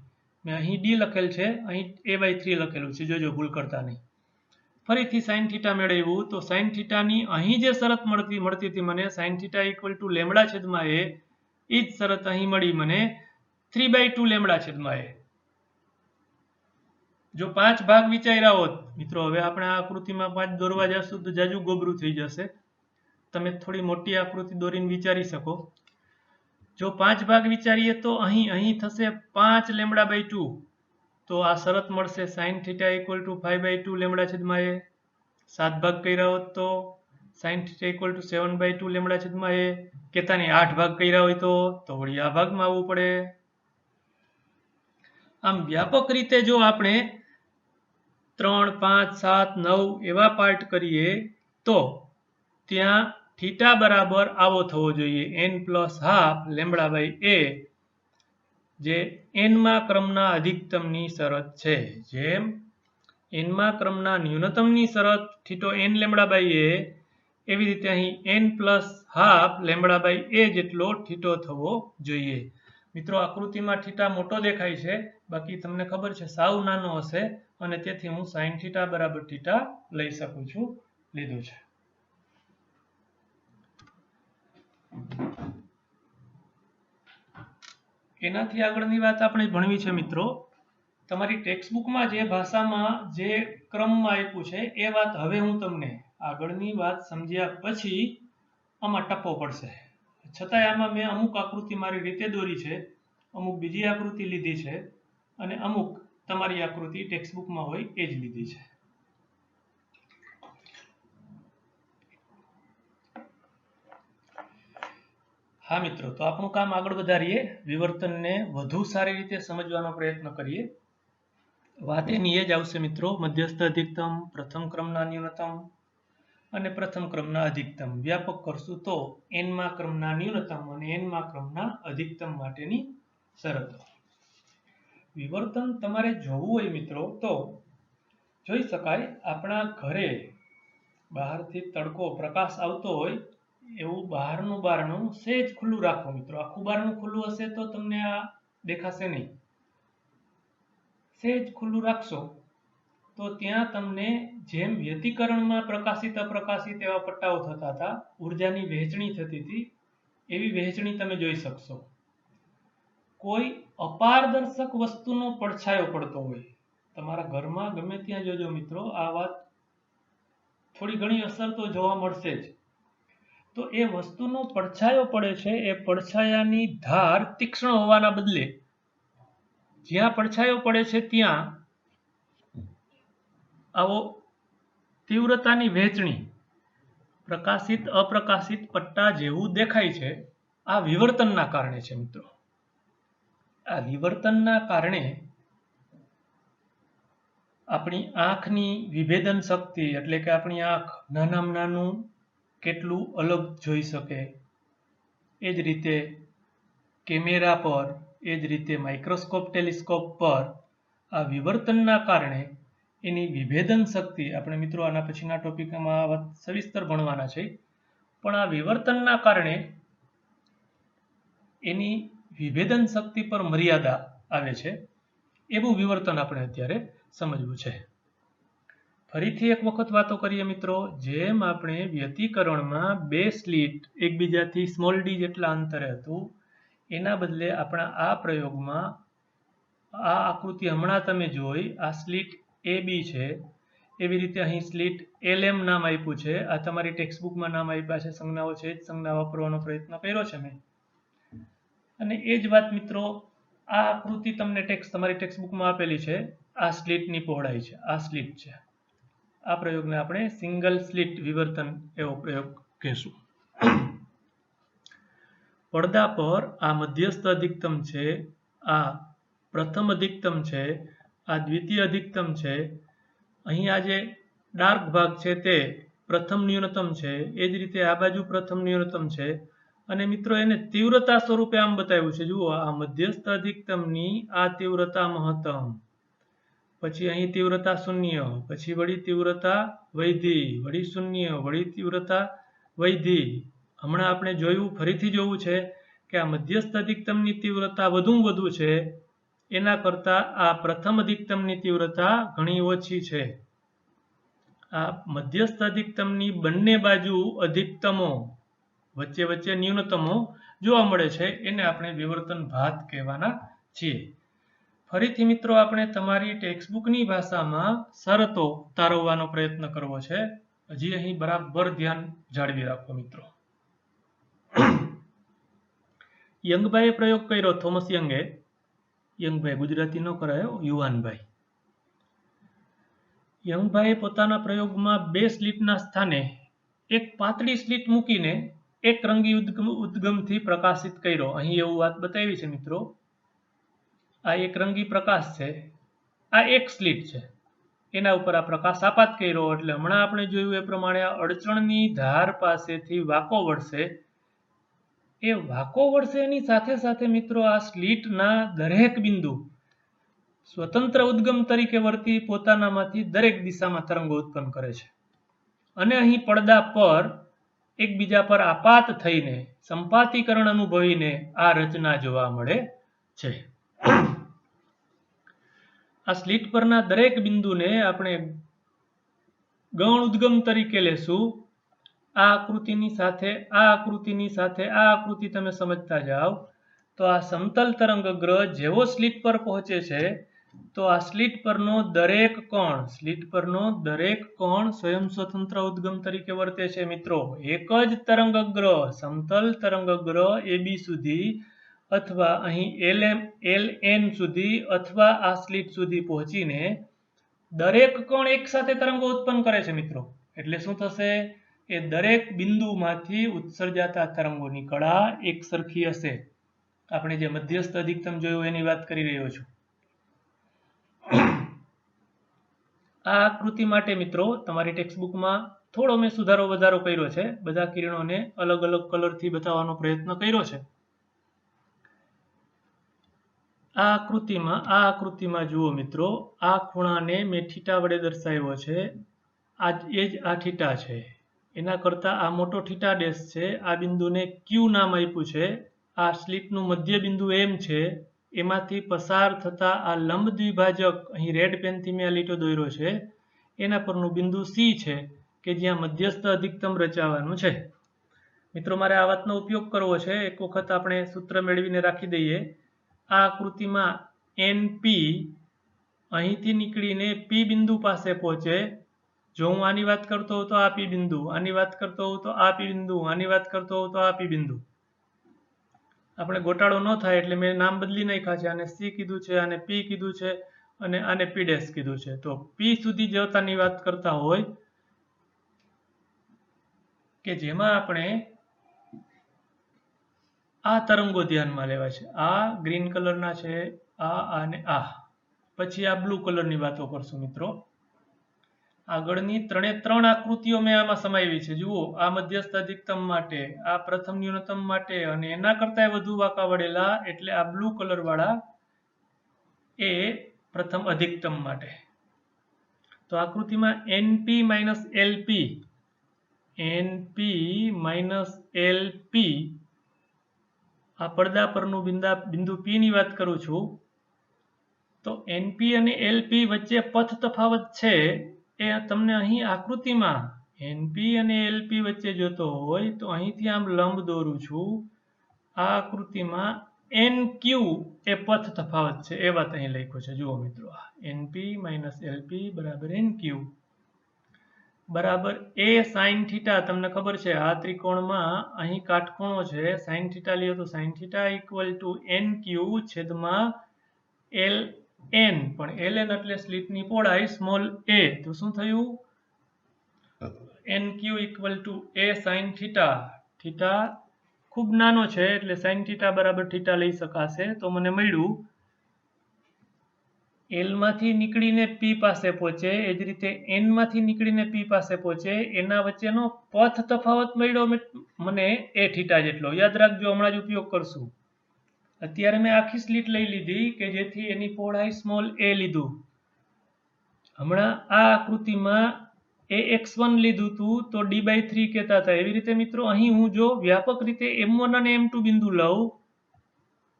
મેં અહીં d લખેલ છે, અહીં a/3 લખેલું છે, જોજો ભૂલ કરતા નહીં. ફરીથી sin θ મેળવ્યું તો sin θ ની અહીં જે શરત મળતી હતી મને, sin θ = λ/a, એ જ શરત અહીં મળી મને 3/2 λ/a. જો 5 ભાગ વિચાર્યા હોત મિત્રો, હવે આપણે આ આકૃતિમાં 5 દોરવા જશું તો જાજુ ગોબરું થઈ જશે. તમે થોડી મોટી આકૃતિ દોરીને વિચારી શકો. જો 5 ભાગ વિચારીએ તો અહીં થશે 5 λ/2. તો આ શરત મળશે sin θ = 5/2 λ/a. 7 ભાગ કર્યા હોત તો sin θ = 7/2 λ/a. કેતાની 8 ભાગ કર્યા હોય તો વળી આ ભાગમાં આવવું પડે. આમ વ્યાપક રીતે જો આપણે 3, 5, 7, 9 એવા પાર્ટ કરીએ તો ત્યાં થીટા બરાબર આવો થવો જોઈએ, n+12 λ/a, જે nમા ક્રમના અધિકતમની શરત છે. જેમ nમા ક્રમના ન્યૂનતમની શરત થીટો n λ/a, એવી રીતે અહીં n+12 λ/a જેટલો થીટો થવો જોઈએ. મિત્રો આકૃતિમાં થીટા મોટો દેખાય છે, બાકી તમને ખબર છે સાવ નાનો હશે, અને તેથી હું sin θ બરાબર થીટા લઈ શકું છું, લીધું છે. એનાથી આગળની વાત આપણે ભણવી છે મિત્રો, તમારી ટેક્સ્ટબુકમાં જે ભાષામાં જે ક્રમમાં આપ્યું છે એ વાત હવે હું તમને આગળની વાત સમજ્યા પછી આમાં ટપ્પો પડશે. છતાંય આમાં મેં અમુક આકૃતિ મારી રીતે દોરી છે, અમુક બીજી આકૃતિ લીધી છે અને અમુક તમારી આકૃતિ ટેક્સ્ટબુકમાં હોય એ જ લીધી છે. હા મિત્રો, તો આપણું કામ આગળ વધારીએ, વિવર્તનને વધુ સારી રીતે સમજવાનો પ્રયત્ન કરીએ. વાત એની એ જ આવશે મિત્રો, મધ્યસ્થ અધિકતમ, પ્રથમ ક્રમના ન્યૂનતમ અને પ્રથમ ક્રમના અધિકતમ. વ્યાપક કરશું તો એનમા ક્રમના ન્યૂનતમ અને એનમા ક્રમના અધિકતમ માટેની શરતો. વિવર્તન તમારે જોવું હોય મિત્રો તો જોઈ શકાય. આપણા ઘરે બહારથી તડકો પ્રકાશ આવતો હોય એવું બહારનું બારણું સહેજ ખુલ્લું રાખો મિત્રો. આખું બારણું ખુલ્લું હશે તો તમને આ દેખાશે નહીં. સહેજ ખુલ્લું રાખશો તો ત્યાં તમને જેમ વ્યતિકરણમાં પ્રકાશિત અપ્રકાશિત એવા પટ્ટાઓ થતા હતા, ઉર્જાની વહેંચણી થતી હતી, એવી વહેંચણી તમે જોઈ શકશો. કોઈ અપારદર્શક વસ્તુનો પડછાયો પડતો હોય તમારા ઘરમાં, ગમે ત્યાં જોજો મિત્રો, આ વાત થોડી ઘણી અસર તો જોવા મળશે જ. તો એ વસ્તુનો પડછાયો પડે છે, એ પડછાયાની ધાર તીક્ષ્ણ હોવાના બદલે જ્યાં પડછાયો પડે છે ત્યાં આવો તીવ્રતાની વહેંચણી પ્રકાશિત અપ્રકાશિત પટ્ટા જેવું દેખાય છે. આ વિવર્તનના કારણે છે મિત્રો. આ વિવર્તનના કારણે આપણી આંખની વિભેદન શક્તિ, એટલે કે આપણી આંખ નાનામાં નાનું કેટલું અલગ જોઈ શકે, એ જ રીતે કેમેરા પર, એ જ રીતે માઇક્રોસ્કોપ ટેલિસ્કોપ પર આ વિવર્તનના કારણે એની વિભેદન શક્તિ, આપણે મિત્રો આના પછીના ટોપિકમાં આ વાત સવિસ્તર ભણવાના છે, પણ આ વિવર્તનના કારણે એની વિભેદન શક્તિ પર મર્યાદા આવે છે. એવું વિવર્તન આપણે અત્યારે સમજવું છે. ફરીથી એક વખત વાતો કરીએ મિત્રો, જેમ આપણે વ્યતિકરણમાં બે સ્લિટ એકબીજાથી સ્મોલ ડી જેટલા અંતરે હતું, એના બદલે આપણા આ પ્રયોગમાં આ આકૃતિ હમણાં તમે જોઈ, આ સ્લિટ એ બી છે, એવી રીતે અહીં સ્લિટ LM નામ આપ્યું છે. આ તમારી ટેક્સ્ટબુકમાં નામ આપ્યા છે, સંજ્ઞાઓ છે, સંજ્ઞા વાપરવાનો પ્રયત્ન કર્યો છે મેં. અને એ જ વાત મિત્રો, આ આકૃતિ તમને તમારી ટેક્સ્ટબુકમાં આપેલી છે. આ સ્લિટની પહોળાઈ છે, આ સ્લિટ છે. આ પ્રયોગને આપણે સિંગલ સ્લિટ વિવર્તન એવો પ્રયોગ કહેશું. પડદા પર આ મધ્યસ્થ અધિકતમ છે, આ પ્રથમ અધિકતમ છે, આ દ્વિતીય અધિકતમ છે. અહીં આ જે ડાર્ક ભાગ છે તે પ્રથમ ન્યૂનતમ છે, એ જ રીતે આ બાજુ પ્રથમ ન્યૂનતમ છે. અને મિત્રો એને તીવ્રતા સ્વરૂપે આમ બતાવ્યું છે. જુઓ, આ મધ્યસ્થ અધિકતમની આ તીવ્રતા મહત્તમ, પછી અહીં તીવ્રતા શૂન્ય, પછી વળી તીવ્રતા વૈધી, વળી શૂન્ય, વળી તીવ્રતા વૈધી. હમણાં આપણે જોયું, ફરીથી જોવું છે કે આ મધ્યસ્થ અધિકતમની તીવ્રતા વધુ છે, એના કરતાં આ પ્રથમ અધિકતમની તીવ્રતા ઘણી ઓછી છે. આ મધ્યસ્થ અધિકતમની બંને બાજુ અધિકતમો, વચ્ચે વચ્ચે ન્યૂનતમો જોવા મળે છે, એને આપણે વિવર્તન ભાત કહેવાના છીએ. ફરીથી મિત્રો આપણે તમારી ટેક્સ્ટબુકની ભાષામાં શરતો તારવવાનો પ્રયત્ન કરવો છે. હજી અહીં બરાબર ધ્યાન જાળવી રાખો મિત્રો. યંગભાઈએ પ્રયોગ કર્યો, થોમસ યંગે. યંગભાઈ ગુજરાતી ન કરાયો, યુવાનભાઈ. યંગભાઈએ પોતાના પ્રયોગમાં બે સ્લિટના સ્થાને એક પાતળી સ્લિટ મૂકીને એક રંગી ઉદ્ગમથી પ્રકાશિત કર્યો. અહીં એવું વાત બતાવી છે મિત્રો, આ એક રંગી પ્રકાશ છે, આ એક સ્લિટ છે, એના ઉપર આ પ્રકાશ આપાત કર્યો. એટલે હમણાં આપણે જોયું એ પ્રમાણે આ અડચણની ધાર પાસેથી વાંકો વળશે. એ વાંકો વળશે એની સાથે સાથે મિત્રો આ સ્લિટના દરેક બિંદુ સ્વતંત્ર ઉદ્ગમ તરીકે વર્તી પોતાનામાંથી દરેક દિશામાં તરંગો ઉત્પન્ન કરે છે. અને અહીં પડદા પર એકબીજા પર આપાત થઈને સંપાતીકરણ અનુભવીને આ રચના જોવા મળે છે. આ સ્લિટ પરના દરેક બિંદુને આપણે ગૌણ ઉદ્ગમ તરીકે લેશું. આ આકૃતિની સાથે આ આકૃતિ તમે સમજતા જાઓ તો તો આ સમતલ તરંગગ્ર જેવો સ્લિટ પર પહોંચે છે તો આ સ્લિટ પરનો દરેક કોણ સ્વયં સ્વતંત્ર ઉદ્ગમ તરીકે વર્તે છે મિત્રો. એક જ તરંગગ્ર સમતલ તરંગગ્ર AB સુધી અથવા અહીં LN સુધી અથવા આ સ્લિટ સુધી પહોંચીને દરેક કોણ એક સાથે તરંગો ઉત્પન્ન કરે છે મિત્રો. એટલે શું થશે? એ દરેક બિંદુમાંથી ઉત્સર્જાતા તરંગોની કળા એક સરખી હશે. આપણે જે મધ્યસ્થ અધિકતમ જોયું એની વાત કરી રહ્યો છું. આ આકૃતિ માટે મિત્રો તમારી ટેક્સ્ટબુકમાં થોડો મેં સુધારો વધારો કર્યો છે. બધા કિરણોને અલગ અલગ કલરથી બતાવવાનો પ્રયત્ન કર્યો છે. આ આકૃતિમાં જુઓ મિત્રો, આ ખૂણાને મેં થીટા વડે દર્શાવ્યો છે. એ જ આ થીટા છે. એના કરતાં આ મોટો થીટા ડેશ છે. આ બિંદુને ક્યુ નામ આપ્યું છે. આ સ્લિટનું મધ્ય બિંદુ એમ છે. એમાંથી પસાર થતા આ લંબ દ્વિભાજક, અહીં રેડ પેનથી મેં આ લીટો દોર્યો છે, એના પરનું બિંદુ સી છે કે જ્યાં મધ્યસ્થ અધિકતમ રચાવાનું છે. મિત્રો મારે આ વાતનો ઉપયોગ કરવો છે. એક વખત આપણે સૂત્ર મેળવીને રાખી દઈએ. આ આકૃતિમાં NP અહીંથી નીકળીને P બિંદુ પાસે પહોંચે. જો હું આની વાત કરતો હોઉં તો આ P બિંદુ, આની વાત કરતો હોઉં તો આ P બિંદુ, આની વાત કરતો હોઉં તો આ P બિંદુ. આપણે ગોટાળો ન થાય એટલે મેં નામ બદલી નાખ્યા છે. આને C કીધું છે, આને P કીધું છે અને આને P' કીધું છે. તો P સુધી જતાની વાત કરતા હોય કે જેમાં આપણે આ તરંગો ધ્યાનમાં લેવા છે. આ ગ્રીન કલરના છે, આ અને આ. પછી આ બ્લુ કલરની વાતો કરશું મિત્રો. આગળની ત્રણ આકૃતિઓ મેં આમાં સમાવી છે. જુઓ, આ મધ્યસ્થ અધિકતમ માટે, આ પ્રથમ ન્યૂનતમ માટે અને એના કરતા વધુ વાંકા વળેલા એટલે આ બ્લુ કલર વાળા એ પ્રથમ અધિકતમ માટે. તો આકૃતિમાં NP LP આ પડદા પરનું બિંદુ P ની વાત કરું છું. તો NP અને LP વચ્ચે પથ તફાવત છે એ તમને અહીં આકૃતિમાં NP અને LP વચ્ચે જોતો હોય તો અહીંથી આમ લંબ દોરું છું. આ આકૃતિમાં NQ એ પથ તફાવત છે એ વાત અહીં લખ્યું છે. જુઓ મિત્રો, NP - LP બરાબર NQ બરાબર A sin થીટા. તમને ખબર છે આ ત્રિકોણમાં અહીં કાટખૂણો છે. sin થીટા લ્યો તો sin theta equal to NQ છેદમાં LN. પણ LN એટલે સ્લિટની પહોળાઈ સ્મોલ a. તો શું થયું? NQ equal to A sin theta. Theta ખૂબ નાનો છે એટલે sin થીટા બરાબર થીટા લઈ શકાશે. તો મને મળ્યું L માંથી નીકળીને P પાસે પહોંચે એ જ રીતે N માંથી નીકળીને P પાસે પહોંચે એના વચ્ચેનો પથ તફાવત મળ્યો મને A થીટા જેટલો. યાદ રાખજો, હમણાં જ ઉપયોગ કરશું. અત્યારે મેં આખી સ્લિટ લઈ લીધી કે જેથી એની પહોળાઈ સ્મોલ a લીધું. હમણાં આ આકૃતિમાં AX1 લીધું હતું તો D/3 કહેતા હતા. એવી રીતે મિત્રો અહીં હું જો વ્યાપક રીતે M1 અને M2 બિંદુ લઉં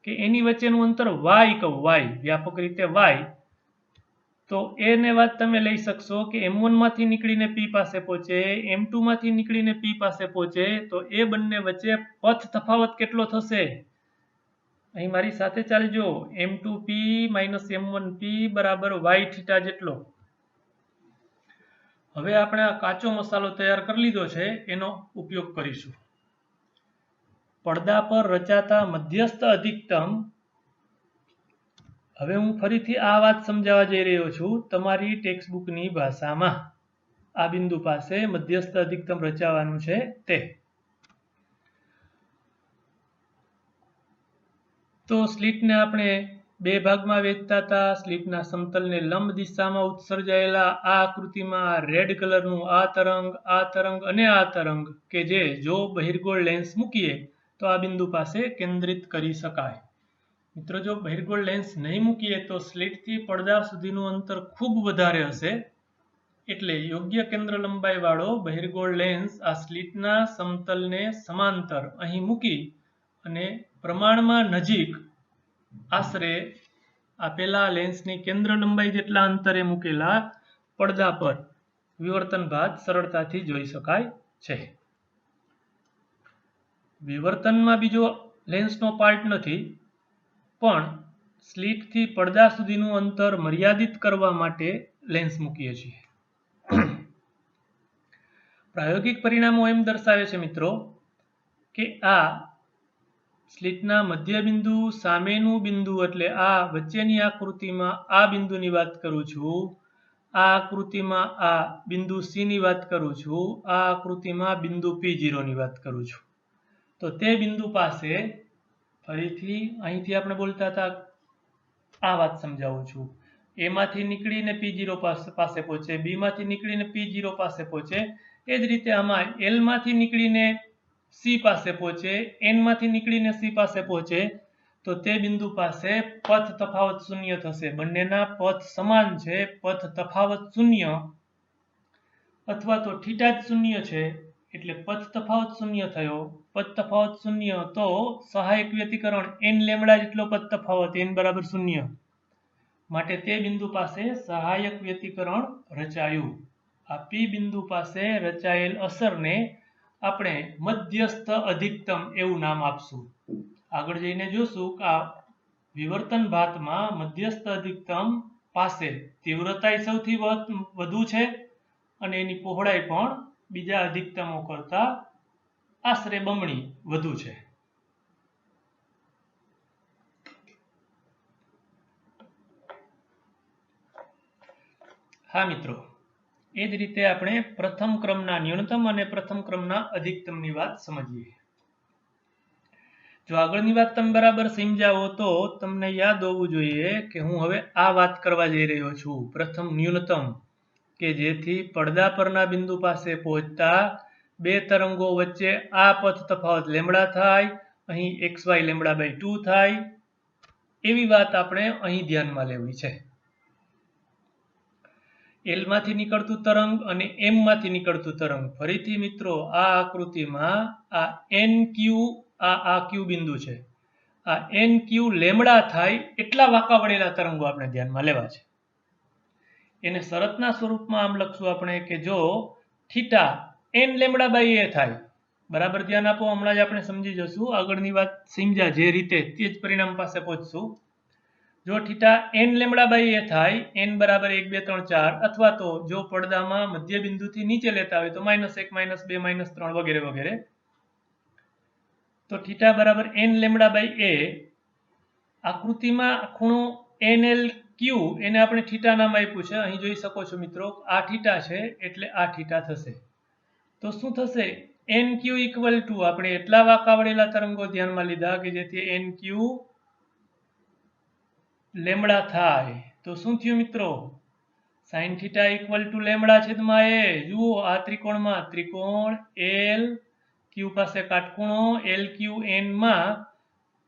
કે એની વચ્ચેનું અંતર y કહું, વ્યાપક રીતે y, તો એને વાત તમે લઈ શકશો કે M1 માંથી નીકળીને P પાસે પહોંચે, M2 માંથી નીકળીને P પાસે પહોંચે તો એ બંને વચ્ચે પથ તફાવત કેટલો થશે? અહીં મારી સાથે ચાલજો. M2P - M1P બરાબર y થીટા જેટલો. હવે આપણે આ કાચો મસાલો તૈયાર કરી લીધો છે એનો ઉપયોગ કરીશું. પડદા પર રચાતા મધ્યસ્થ અધિકતમ. હવે હું ફરીથી આ વાત સમજાવવા જઈ રહ્યો છું તમારી ટેક્સ્ટબુકની ભાષામાં. આ બિંદુ પાસે મધ્યસ્થ અધિકતમ રચાવાનું છે તે. તો સ્લિટને આપણે બે ભાગમાં વહેંચતા હતા. સ્લિટના સમતલને લંબ દિશામાં ઉત્સર્જાયેલા આ આકૃતિમાં રેડ કલરનું આ તરંગ અને આ તરંગ કે જે જો બહિર્ગોળ લેન્સ મૂકીએ તો આ બિંદુ પાસે કેન્દ્રિત કરી શકાય. મિત્રો જો બહિર્ગોળ લેન્સ નહીં મૂકીએ તો સ્લિટથી પડદા સુધીનું અંતર ખૂબ વધારે હશે. એટલે યોગ્ય કેન્દ્ર લંબાઈ વાળો બહિર્ગોળ લેન્સ આ સ્લિટના સમતલને સમાંતર અહીં મૂકી અને પ્રમાણમાં નજીક આશરે આપેલા લેન્સની કેન્દ્ર લંબાઈ જેટલા અંતરે મૂકેલા પડદા પર વિવર્તન ભાત સરળતાથી જોઈ શકાય છે. વિવર્તનમાં બીજો લેન્સનો પાર્ટ નથી. પણ સ્લિટથી પડદા સુધીનું અંતર મર્યાદિત કરવા માટે લેન્સ મૂકીએ છીએ. પ્રાયોગિક પરિણામો એમ દર્શાવે છે મિત્રો કે આ સ્લિટના મધ્યબિંદુ સામેનું બિંદુ એટલે આ વચ્ચેની આકૃતિમાં આ બિંદુની વાત કરું છું, આ આકૃતિમાં આ બિંદુ સી ની વાત કરું છું, આ આકૃતિમાં બિંદુ P0 ની વાત કરું છું. તો તે બિંદુ પાસે ફરીથી અહીંથી આપણે બોલતા હતા આ વાત સમજાવું છું. એ માંથી નીકળીને P0 પાસે પહોંચે, બી માંથી નીકળીને P0 પાસે પહોંચે. એ જ રીતે આમાં એલ માંથી નીકળીને સી પાસે પહોંચે, એન માંથી નીકળીને સી પાસે પહોંચે, તો તે બિંદુ પાસે પથ તફાવત શૂન્ય થશે. બંનેના પથ સમાન છે, પથ તફાવત શૂન્ય અથવા તો થીટા જ શૂન્ય છે એટલે પથ તફાવત શૂન્ય થયો. પથ તફાવત શૂન્ય તો સહાયક વ્યતિકરણ n લેમ્બડા જેટલો પથ તફાવત n બરાબર શૂન્ય, માટે તે બિંદુ પાસે સહાયક વ્યતિકરણ રચાયું. આ P બિંદુ પાસે રચાયેલ અસરને આપણે મધ્યસ્થ અધિકતમ એવું નામ આપશું. આગળ જઈને જોશું કે આ વિવર્તન ભાતમાં મધ્યસ્થ અધિકતમ પાસે તીવ્રતા સૌથી વધુ છે અને એની પહોળાઈ પણ બીજા અધિકતમો કરતા આશરે બમણી વધુ છે. હા મિત્રો, એ જ રીતે આપણે પ્રથમ ક્રમના ન્યૂનતમ અને પ્રથમ ક્રમના અધિકતમની વાત સમજીએ. જો આગળની વાત તમે બરાબર સમજાવો તો તમને યાદ હોવું જોઈએ કે હું હવે આ વાત કરવા જઈ રહ્યો છું. પ્રથમ ન્યૂનતમ કે જેથી પડદા પરના બિંદુ પાસે પહોંચતા બે તરંગો વચ્ચે આ પથ તફાવત લેમ્બડા થાય, અહીં xy λ/2 થાય, એવી વાત આપણે અહીં ધ્યાનમાં લેવી છે. એલ માંથી નીકળતું તરંગ અને એમ માંથી નીકળતું તરંગ. ફરીથી મિત્રો આ આકૃતિમાં આ NQ આ ક્યુ બિંદુ છે, આ NQ લેમ્બડા થાય એટલા વાંકા વળેલા તરંગો આપણે ધ્યાનમાં લેવા છે. એને શરતના સ્વરૂપમાં આમ લખશું આપણે કે જો થીટા n λ/a થાય, બરાબર ધ્યાન આપો, હમણાં જ આપણે સમજી જશું. આગળની વાત સમજ્યા જે રીતે તે જ પરિણામ પાસે પહોંચશું. જો થીટા n λ/a થાય, n બરાબર 1 2 3 4, અથવા તો જો પડદામાં મધ્ય બિંદુથી નીચે લેતા હોય તો -1 -2 -3 વગેરે વગેરે, તો થીટા બરાબર n λ/a, આકૃતિમાં ખૂણો NLQ એને આપણે થીટા નામ આપ્યું છે. અહીં જોઈ શકો છો મિત્રો, આ થીટા છે એટલે આ થીટા થશે. તો શું થશે? NQ ઇક્વલ ટુ આપણે એટલા વાંકા વળેલા તરંગો ધ્યાનમાં લીધા કે જેથી NQ લેમ્બડા થાય. તો શું થયું મિત્રો? sin theta equal to lambda છેદમાં a. જુઓ આ ત્રિકોણમાં ત્રિકોણ LQ પાસે કાટખૂણો LQN માં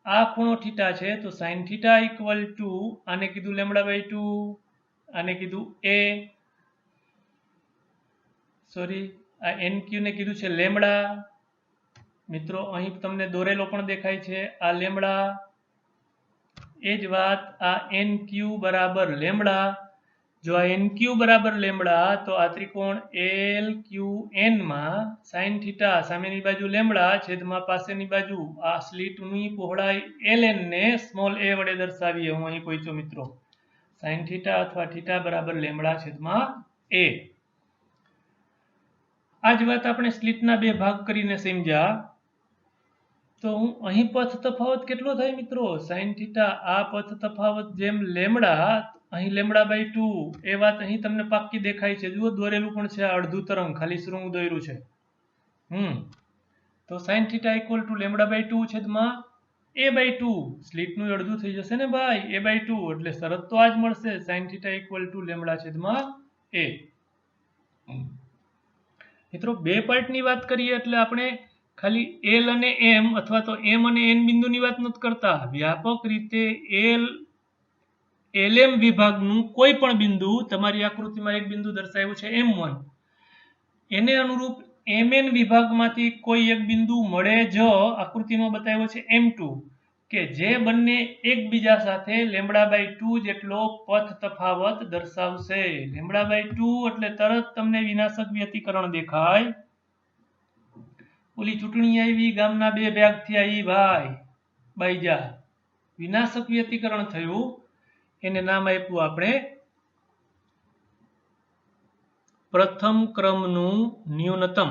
આ ખૂણો થીટા છે, તો sin થીટા ઇક્વલ ટુ આને કીધું λ/2, આને કીધું a, સોરી આ NQ ને કીધું છે લેમ્બડા. મિત્રો અહીં તમને દોરેલો પણ દેખાય છે આ લેમ્બડા. એ જ વાત આ NQ બરાબર લેમ્બડા. જો આ NQ બરાબર લેમ્બડા તો આ ત્રિકોણ LQN માં sin થીટા સામેની બાજુ લેમ્બડા છેદમાં પાસેની બાજુ આ સ્લિટની પહોળાઈ LN ને સ્મોલ a વડે દર્શાવીએ. હું અહીં પહોંચ્યો મિત્રો. sin થીટા અથવા થીટા બરાબર લેમ્બડા છેદમાં a. આ જ વાત આપણે સ્લિટના બે ભાગ કરીને સમજ્યા. તો અહીં પથ તફાવત કેટલો થાય મિત્રો? sin થીટા આ પથ તફાવત જેમ લેમ્બડા, અહીં λ/2, એ વાત અહીં તમને પાક્કી દેખાય છે. જુઓ દોરેલું પણ છે, આ અડધું તરંગ ખાલી શૃંગ દોર્યું છે. તો sin થીટા ઇક્વલ ટુ λ/2 છેદમાં a/2, સ્લિટનું અડધું થઈ જશે ને ભાઈ, a/2, એટલે શરત તો આ જ મળશે, sin theta equal to lambda છેદમાં a. મિત્રો બે પાર્ટની વાત કરીએ એટલે આપણે ખાલી L અને M અથવા તો M અને N બિંદુની વાત નથી કરતા. વ્યાપક રીતે LM વિભાગનું કોઈ પણ બિંદુ, તમારી આકૃતિમાં એક બિંદુ દર્શાવ્યું છે M1, એને અનુરૂપ MN વિભાગમાંથી કોઈ એક બિંદુ મળે જ આકૃતિમાં બતાવ્યો છે M2, કે જે બંને એકબીજા સાથે λ/2 જેટલો પથ તફાવત દર્શાવશે. λ/2 એટલે તરત તમને વિનાશક વ્યતિકરણ દેખાય. ઓલી ચૂંટણી આવી, ગામના બે ભાગ થયા, ઈ ભાઈ બાઈજા વિનાશક વ્યતિકરણ થયું એને નામ આપ્યું આપણે પ્રથમ ક્રમનું ન્યૂનતમ.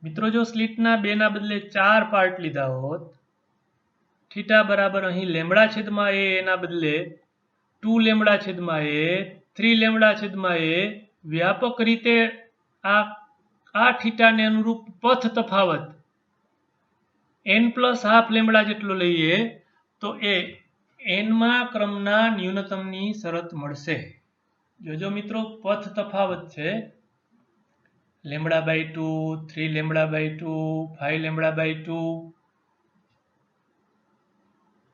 મિત્રો જો સ્લિટના 2 ના બદલે 4 પાર્ટ લીધા હોત, થીટા બરાબર અહીં લેમ્બડા છેદમાં a એના બદલે 2 લેમ્બડા છેદમાં a, 3 લેમ્બડા છેદમાં a, વ્યાપક રીતે આ થીટાને અનુરૂપ પથ તફાવત n+½ લેમ્બડા જેટલો લઈએ તો એ nમા ક્રમના ન્યૂનતમની શરત મળશે. જોજો મિત્રો, પથ તફાવત છે λ/2, 3 λ/2, 5 λ/2,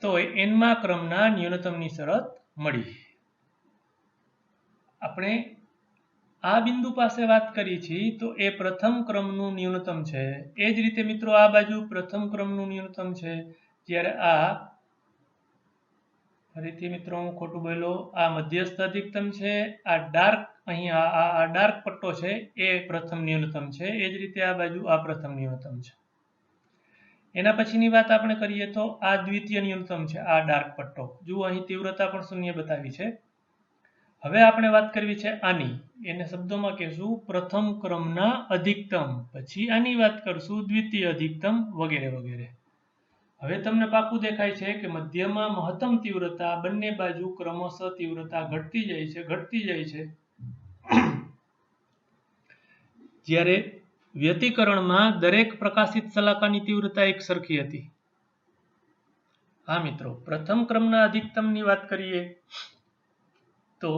તો nમા ક્રમના ન્યૂનતમની શરત મળી. આપણે આ બિંદુ પાસે વાત કરી છે તો એ પ્રથમ ક્રમનું ન્યૂનતમ છે. એ જ રીતે મિત્રો આ બાજુ પ્રથમ ક્રમનું ન્યૂનતમ છે. જ્યારે આ ફરીથી મિત્રો હું ખોટું બોલ્યો, આ મધ્યસ્થ અધિકતમ છે, આ ડાર્ક અહીં આ ડાર્ક પટ્ટો છે એ પ્રથમ ન્યૂનતમ છે. એ જ રીતે આ બાજુ આ પ્રથમ ન્યૂનતમ છે. એના પછીની વાત આપણે કરીએ તો આ દ્વિતીય ન્યૂનતમ છે, આ ડાર્ક પટ્ટો. જુઓ અહીં તીવ્રતા પણ શૂન્ય બતાવી છે. હવે આપણે વાત કરવી છે આની, એને શબ્દોમાં કહેશું પ્રથમ ક્રમના અધિકતમ, પછી આની વાત કરશું દ્વિતીય અધિકતમ વગેરે વગેરે. હવે તમને પાકું દેખાય છે કે મધ્યમાં મહત્તમ તીવ્રતા બંને બાજુ ક્રમશઃ તીવ્રતા ઘટતી જાય છે. જ્યારે વ્યતિકરણમાં દરેક પ્રકાશિત શલાકાની તીવ્રતા એક સરખી હતી. હા મિત્રો, પ્રથમ ક્રમના અધિકતમની વાત કરીએ તો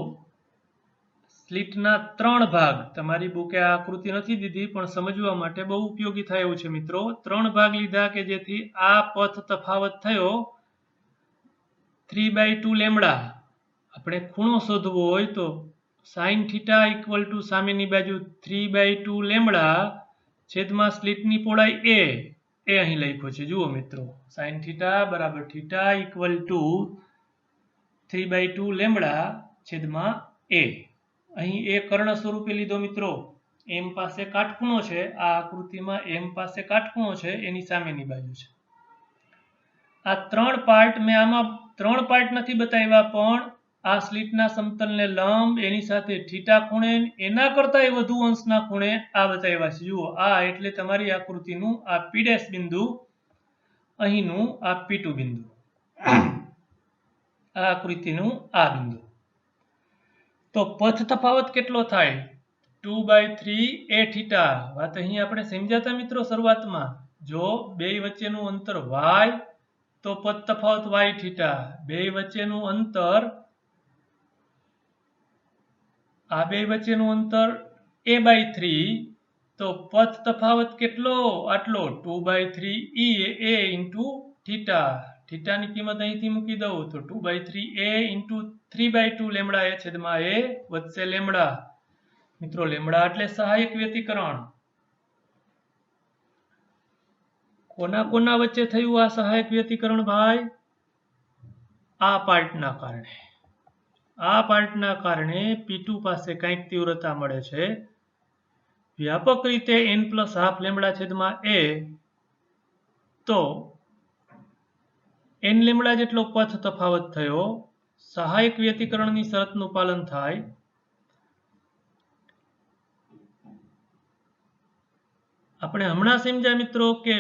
સ્લિટના 3 ભાગ, તમારી બુકે આ આકૃતિ નથી દીધી પણ સમજવા માટે બહુ ઉપયોગી થાય એવું છે મિત્રો. 3 ભાગ લીધા કે જેથી આ પથ તફાવત થયો 3/2 લેમ્બડા. આપણે ખૂણો શોધવો હોય તો sin થીટા = સામેની બાજુ 3/2 લેમ્બડા છેદમાં સ્લિટની પહોળાઈ a. એ અહીં લખ્યો છે. જુઓ મિત્રો, sin થીટા બરાબર થીટા = 3/2 લેમ્બડા છેદમાં a. અહીં એ કર્ણ સ્વરૂપે લીધો મિત્રો. m પાસે કાટખૂણો છે, આ આકૃતિમાં m પાસે કાટખૂણો છે, એની સામેની બાજુ છે. આ 3 પાર્ટ મેં આમાં 3 પાર્ટ નથી બતાવ્યા, પણ આ સ્લિટના સમતલને લંબ, એની સાથે થીટા ખૂણે, એના કરતાંય વધુ અંશના ખૂણે આ બતાવ્યા છે. જુઓ, આ એટલે તમારી આકૃતિનું આ p' બિંદુ, અહીંનું આ p2 બિંદુ, આ આકૃતિનું આ બિંદુ. તો પથ તફાવત કેટલો થાય? 2/3 a થીટા. વાત અહીં આપણે સમજાતા મિત્રો શરૂઆતમાં. જો બે વચ્ચેનું અંતર y તો પથ તફાવત y થીટા. બે વચ્ચેનું અંતર, આ બે વચ્ચેનું અંતર a/3 તો પથ તફાવત કેટલો? આટલો 2/3 a થીટા. થીટાની કિંમત અહીંથી મૂકી દઉં તો 2/3 a × 3/2 લેમ્બડા a છેદમાં a વધશે લેમ્બડા. મિત્રો લેમ્બડા એટલે સહાયક વ્યતિકરણ. કોના કોના વચ્ચે થયું આ સહાયક વ્યતિકરણ ભાઈ? આ પાર્ટના કારણે. આ પાર્ટના કારણે p2 પાસે કંઈક તીવ્રતા મળે છે. વ્યાપક રીતે n+½ લેમ્બડા છેદમાં a, તો n લેમ્બડા જેટલો પથ તફાવત થયો. સહાયક વ્યતિકરણની શરતનું પાલન થાય. આપણે હમણાં સમજ્યા મિત્રો કે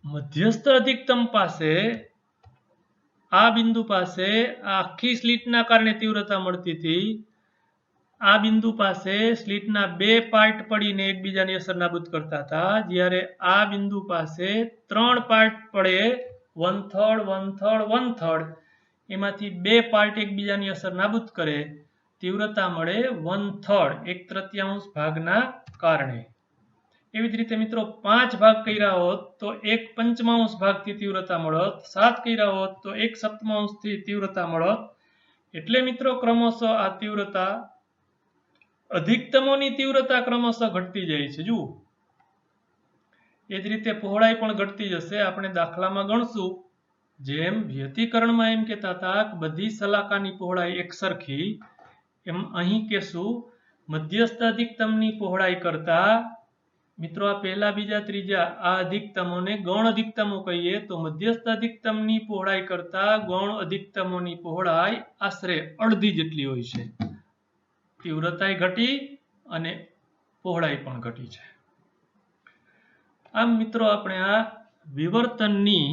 મધ્યસ્થ અધિકતમ પાસે, આ બિંદુ પાસે આ આખી સ્લિટના કારણે તીવ્રતા મળતી હતી. આ બિંદુ પાસે સ્લિટના 2 પાર્ટ પડીને એકબીજાની અસર નાબૂદ કરતા હતા. જ્યારે આ બિંદુ પાસે 3 પાર્ટ પડે, 1/3 એમાંથી 2 પાર્ટ એકબીજાની અસર નાબૂદ કરે, તીવ્રતા મળે 1/3, 1/3 ભાગના કારણે. એવી જ રીતે મિત્રો 5 ભાગ કર્યા હોત તો 1/5 ભાગથી તીવ્રતા મળત, 7 કર્યા હોત તો 1/7 થી તીવ્રતા મળત. એટલે મિત્રો ક્રમશઃ આ તીવ્રતા, અધિકતમોની તીવ્રતા ક્રમશઃ ઘટતી જાય છે. જુઓ, એ જ રીતે પહોળાઈ પણ ઘટતી જશે. આપણે દાખલામાં ગણશું. જેમ વ્યતિકરણમાં એમ કહેતા હતા કે બધી શલાકાની પહોળાઈ એક સરખી, એમ અહીં કહેશું મધ્યસ્થ અધિકતમની પહોળાઈ કરતા મિત્રો આ પહેલા બીજા ત્રીજા આ અધિકતમોને ગૌણ અધિકતમો કહીએ તો મધ્યસ્થ અધિકતમની પહોળાઈ કરતા ગૌણ અધિકતમોની પહોળાઈ આશરે અડધી જેટલી હોય છે. તીવ્રતાય ઘટી અને પહોળાઈ પણ ઘટી છે. આમ મિત્રો આપણે આ વિવર્તનની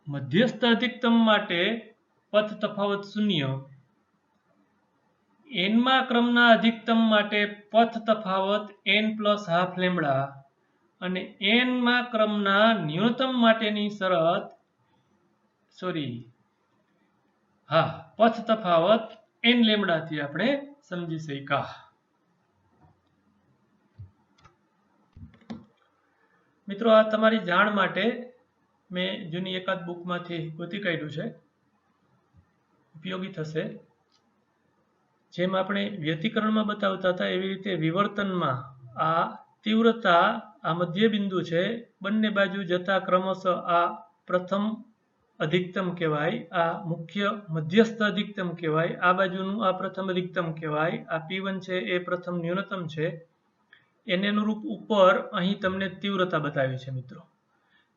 મધ્યસ્થ અધિકતમ માટે પથ તફાવત શૂન્ય, એનમા ક્રમના અધિકતમ માટે પથ તફાવત n પ્લસ હાફ લેમડા અને એનમા ક્રમના ન્યૂનતમ માટેની શરત પથ તફાવત n લેમડાથી આપણે સમજી શક્યા. મિત્રો આ તમારી જાણ માટે મેં જૂની એકાદ બુકમાંથી ગોતી કાઢ્યું છે, ઉપયોગી થશે. જેમ આપણે વ્યતિકરણમાં બતાવતા હતા એવી રીતે વિવર્તનમાં આ તીવ્રતા આ મધ્ય બિંદુ છે, બંને બાજુ જતા ક્રમશઃ આ પ્રથમ અધિકતમ કહેવાય, આ મુખ્ય મધ્યસ્થ અધિકતમ કહેવાય, આ બાજુનું આ પ્રથમ અધિકતમ કહેવાય, આ P1 છે એ પ્રથમ ન્યૂનતમ છે. એને અનુરૂપ ઉપર અહીં તમને તીવ્રતા બતાવી છે મિત્રો,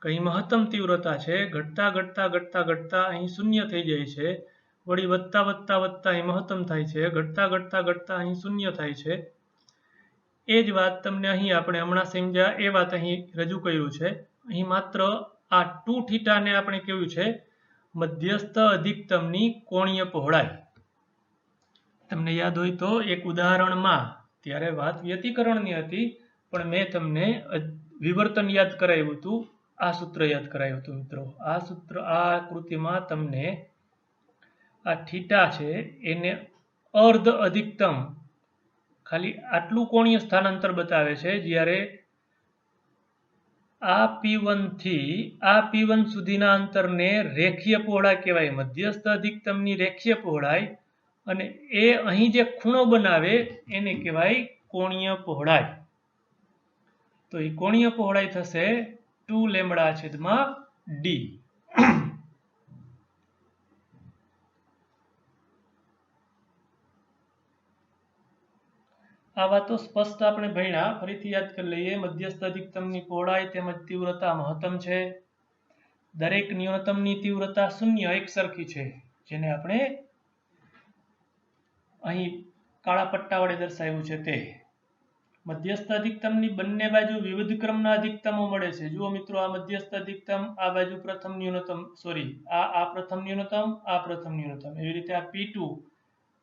કઈ મહત્તમ તીવ્રતા છે, ઘટતા ઘટતા ઘટતા ઘટતા અહીં શૂન્ય થઈ જાય છે, વળી વધતા વધતા વધતા અહીં મહત્તમ થાય છે, ઘટતા ઘટતા ઘટતા અહીં શૂન્ય થાય છે. એ જ વાત તમને અહીં આપણે હમણાં સમજ્યા એ વાત અહીં રજૂ કર્યું છે. અહીં માત્ર આ 2θ ને આપણે કેવું છે મધ્યસ્થ અધિકતમની કોણીય પહોળાઈ. તમને યાદ હોય તો એક ઉદાહરણમાં ત્યારે વાત વ્યતિકરણની હતી, પણ મેં તમને વિવર્તન યાદ કરાવ્યું હતું, આ સૂત્ર યાદ કરાવ્યું હતું મિત્રો. આ સૂત્ર આ આકૃતિમાં તમને આ થીટા છે એને અર્ધ અધિકતમ ખાલી આટલું કોણીય સ્થાનાંતર બતાવે છે, જ્યારે આ P1 થી આ P1 સુધીના અંતરને રેખીય પહોળાઈ કહેવાય, મધ્યસ્થ અધિકતમની રેખીય પહોળાઈ, અને એ અહીં જે ખૂણો બનાવે એને કહેવાય કોણીય પહોળાઈ. તો એ કોણીય પહોળાઈ થશે 2λ/d. આ વાતો સ્પષ્ટ આપણે ભણ્યા, ફરીથી યાદ કરી લઈએ. મધ્યસ્થ અધિકતમની પહોળાઈ તેમજ તીવ્રતા મહત્તમ છે. દરેક ન્યૂનતમની તીવ્રતા શૂન્ય એક સરખી છે, જેને આપણે અહીં કાળા પટ્ટા વડે દર્શાવ્યું છે તે. મધ્યસ્થ અધિકતમની બંને બાજુ વિવિધ ક્રમના અધિકતમો મળે છે. જુઓ મિત્રો, આ મધ્યસ્થ અધિકતમ, આ બાજુ પ્રથમ ન્યૂનતમ, આ પ્રથમ ન્યૂનતમ, આ પ્રથમ ન્યૂનતમ. એવી રીતે આ P2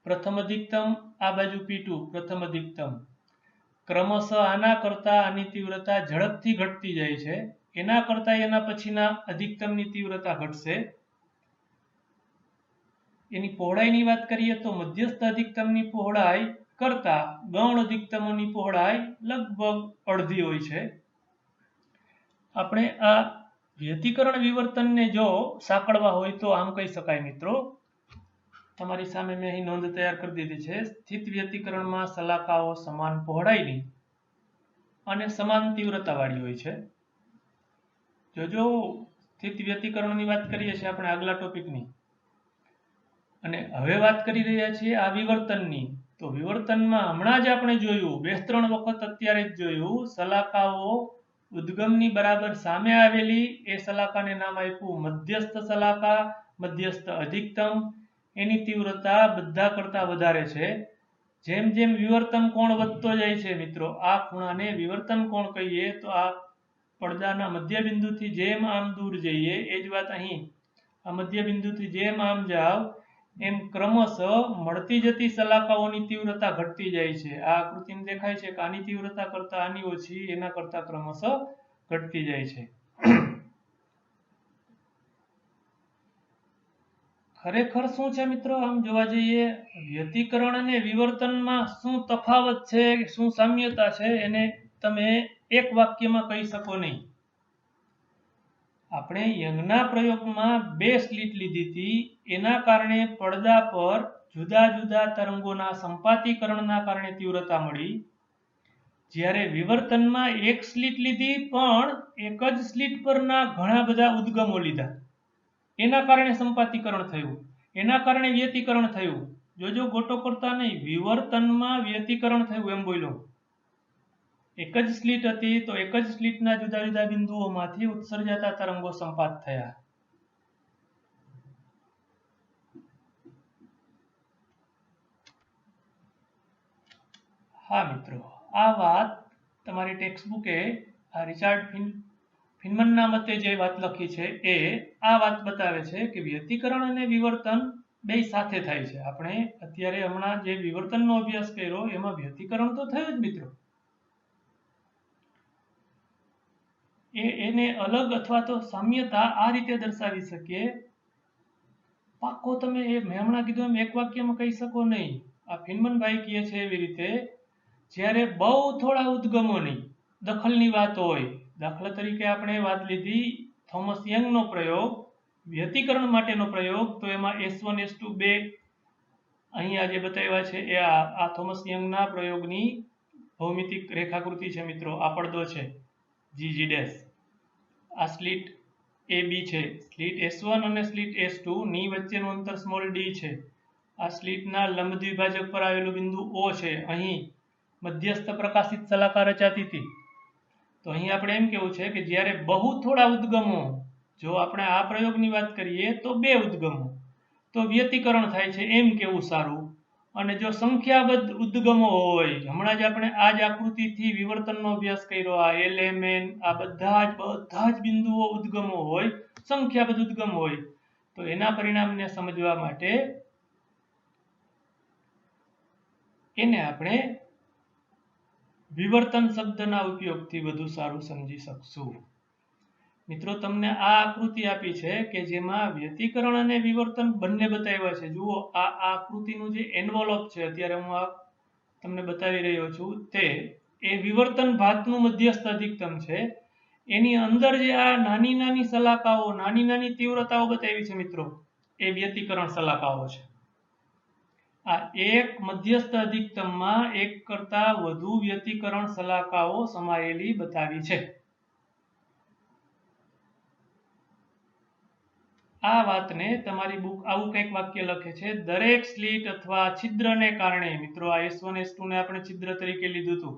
પ્રથમ અધિકતમ, આ બાજુ P2 પ્રથમ અધિકતમ. ક્રમશઃ આના કરતા આની તીવ્રતા ઝડપથી ઘટતી જાય છે, એના કરતા એના પછીના અધિકતમની તીવ્રતા ઘટશે. એની પહોળાઈની વાત કરીએ તો મધ્યસ્થ અધિકતમની પહોળાઈ કરતા ગૌણ અધિકતમોની પહોળાઈ લગભગ અડધી હોય છે. આપણે આ વ્યતિકરણ વિવર્તનને જો સાંકળવા હોય તો આમ કહી શકાય મિત્રો, તમારી સામે મેં અહીં નોંધ તૈયાર કરી દીધી છે. સ્થિત વ્યતિકરણમાં સલાખાઓ સમાન પહોળાઈની અને સમાન તીવ્રતાવાળી હોય છે. જો સ્થિત વ્યતિકરણની વાત કરીએ છીએ આપણે આગલા ટોપિકની, અને હવે વાત કરી રહ્યા છીએ આ વિવર્તનની. તો વિવર્તનમાં હમણાં જ આપણે જોયું, 2-3 વખત અત્યારે જ જોયું, સલાખાઓ ઉદ્ગમની બરાબર સામે આવેલી એ સલાખાને નામ આપ્યું મધ્યસ્થ સલાખા, મધ્યસ્થ અધિકતમ. એની તીવ્રતા બધા કરતા વધારે છે. જેમ જેમ વિવર્તન કોણ વધતો જાય છે મિત્રો, આ ખૂણાને વિવર્તન કોણ કહીએ તો આ પડદાના મધ્ય બિંદુથી જેમ આમ દૂર જઈએ એ જ વાત અહીં, આ મધ્ય બિંદુથી જેમ આમ જાવ એમ ક્રમશઃ મળતી જતી સલાખાઓની તીવ્રતા ઘટતી જાય છે. આ આકૃતિમાં દેખાય છે કે આની તીવ્રતા કરતા આની ઓછી, એના કરતા ક્રમશઃ ઘટતી જાય છે. ખરેખર શું છે મિત્રો, આમ જોવા જઈએ વ્યતિકરણ અને વિવર્તનમાં શું તફાવત છે, શું સામ્યતા છે, એને તમે એક વાક્યમાં કહી શકો નહીં. આપણે યંગના પ્રયોગમાં 2 સ્લિટ લીધી હતી, એના કારણે પડદા પર જુદા જુદા તરંગોના સંપાતીકરણના કારણે તીવ્રતા મળી. જ્યારે વિવર્તનમાં 1 સ્લિટ લીધી, પણ એક જ સ્લિટ પરના ઘણા બધા ઉદ્ગમો લીધા, એના કારણે સંપાતીકરણ થયું, એના કારણે વ્યતિકરણ થયું. જોજો, ગોટો કરતા નહીં, વિવર્તનમાં વ્યતિકરણ થયું એમ બોલો. એક જ સ્લિટ હતી તો એક જ સ્લિટના જુદા જુદા બિંદુઓમાંથી ઉત્સર્જાતા તરંગો સંપાત થયા. હા મિત્રો, આ વાત તમારી ટેક્સ્ટબુકે આ રિચાર્ડ ફિનમનના મતે જે વાત લખી છે એ આ વાત બતાવે છે કે વ્યતિકરણ અને વિવર્તન બે સાથે થાય છે. આપણે અત્યારે હમણાં જે વિવર્તનનો અભ્યાસ કર્યો એમાં વ્યતિકરણ તો થયું જ મિત્રો. એને અલગ અથવા તો સામ્યતા આ રીતે દર્શાવી શકીએ. પાક્કો તમે મેં હમણાં કીધું એમ એક વાક્યમાં કહી શકો નહીં. આ ફિનમનભાઈ કહે છે એવી રીતે જ્યારે બહુ થોડા ઉદ્ગમોની દખલની વાત હોય, દાખલા તરીકે આપણે વાત લીધી થોમસ યંગનો પ્રયોગ, વ્યતિકરણ માટેનો પ્રયોગ, તો એમાં S1 S2 બે અહીંયા જે બતાવ્યા છે એ આ થોમસ યંગના પ્રયોગની ભૌમિતિક રેખાકૃતિ છે મિત્રો. આ પડદો છે GG', આ સ્લિટ AB છે, સ્લિટ S1 અને સ્લિટ S2 ની વચ્ચેનું અંતર સ્મોલ d છે. આ સ્લિટના લંબ દ્વિભાજક પર આવેલું બિંદુ O છે. અહીં મધ્યસ્થ પ્રકાશિત શલાકા રચાતી હતી. તો અહીં આપણે એમ કેવું છે કે જ્યારે બહુ થોડા ઉદ્ગમો, જો આપણે આ પ્રયોગની વાત કરીએ તો બે ઉદ્ગમો, તો વ્યતિકરણ થાય છે એમ કેવું સારું. અને જો સંખ્યાબદ્ધ ઉદ્ગમો હોય, હમણાં જ આપણે આ જ આકૃતિથી વિવર્તનનો અભ્યાસ કર્યો, આ LMN, આ બધા જ બિંદુઓ ઉદ્ગમો હોય, સંખ્યાબદ્ધ ઉદ્ગમ હોય, તો એના પરિણામને સમજવા માટે એને આપણે વિવર્તન શબ્દના ઉપયોગથી વધુ સારું સમજી શકશું. મિત્રો, તમને આ આકૃતિ આપી છે કે જેમાં વ્યતિકરણ અને વિવર્તન બંને બતાવ્યા છે. જુઓ, આ આકૃતિનું જે એન્વોલપ છે, અત્યારે હું આ તમને બતાવી રહ્યો છું, તે એ વિવર્તન ભાતનું મધ્યસ્થ અધિકતમ છે. એની અંદર જે આ નાની નાની શલાકાઓ, નાની નાની તીવ્રતાઓ બતાવી છે મિત્રો, એ વ્યતિકરણ શલાકાઓ છે. આ એક મધ્યસ્થ અધિકતમમાં એક કરતા વધુ વ્યતિકરણ શલાકાઓ સમાયેલી બતાવી છે. આ વાતને તમારી બુક આવું કંઈક વાક્ય લખે છે, દરેક સ્લિટ અથવા છિદ્રને કારણે, મિત્રો આ S1 S2 ને આપણે છિદ્ર તરીકે લીધું હતું,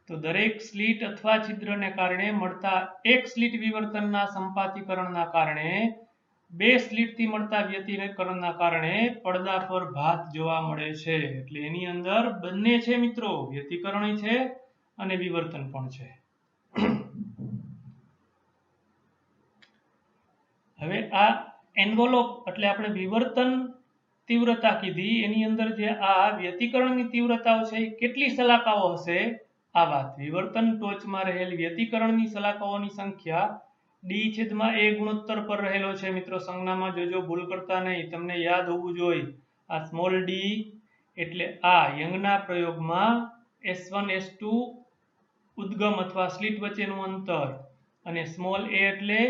તો દરેક સ્લિટ અથવા છિદ્રને કારણે મળતા એક સ્લિટ વિવર્તનના સંપાતીકરણના કારણે બે સ્લિટથી મળતા વ્યતિકરણના કારણે પડદા પર ભાત જોવા મળે છે. એટલે એની અંદર બંને છે મિત્રો, વ્યતિકરણ છે અને વિવર્તન પણ છે. હવે આ એન્વોલોપ એટલે આપણે વિવર્તન તીવ્રતા કીધી, એની અંદર જે આ વ્યતિકરણની તીવ્રતાઓ છે એ કેટલી શલાકાઓ હશે આ વાત. વિવર્તન ટોચમાં રહેલ વ્યતિકરણની શલાકાઓની સંખ્યા D/A ગુણોત્તર પર રહેલો છે મિત્રો. સંજ્ઞામાં જોજો, ભૂલ કરતા નહીં, તમને યાદ હોવું જોઈએ. આ સ્મોલ d એટલે આ યંગના પ્રયોગમાં S1 S2 ઉદ્ગમ અથવા સ્લિટ વચ્ચેનું અંતર, અને સ્મોલ a એટલે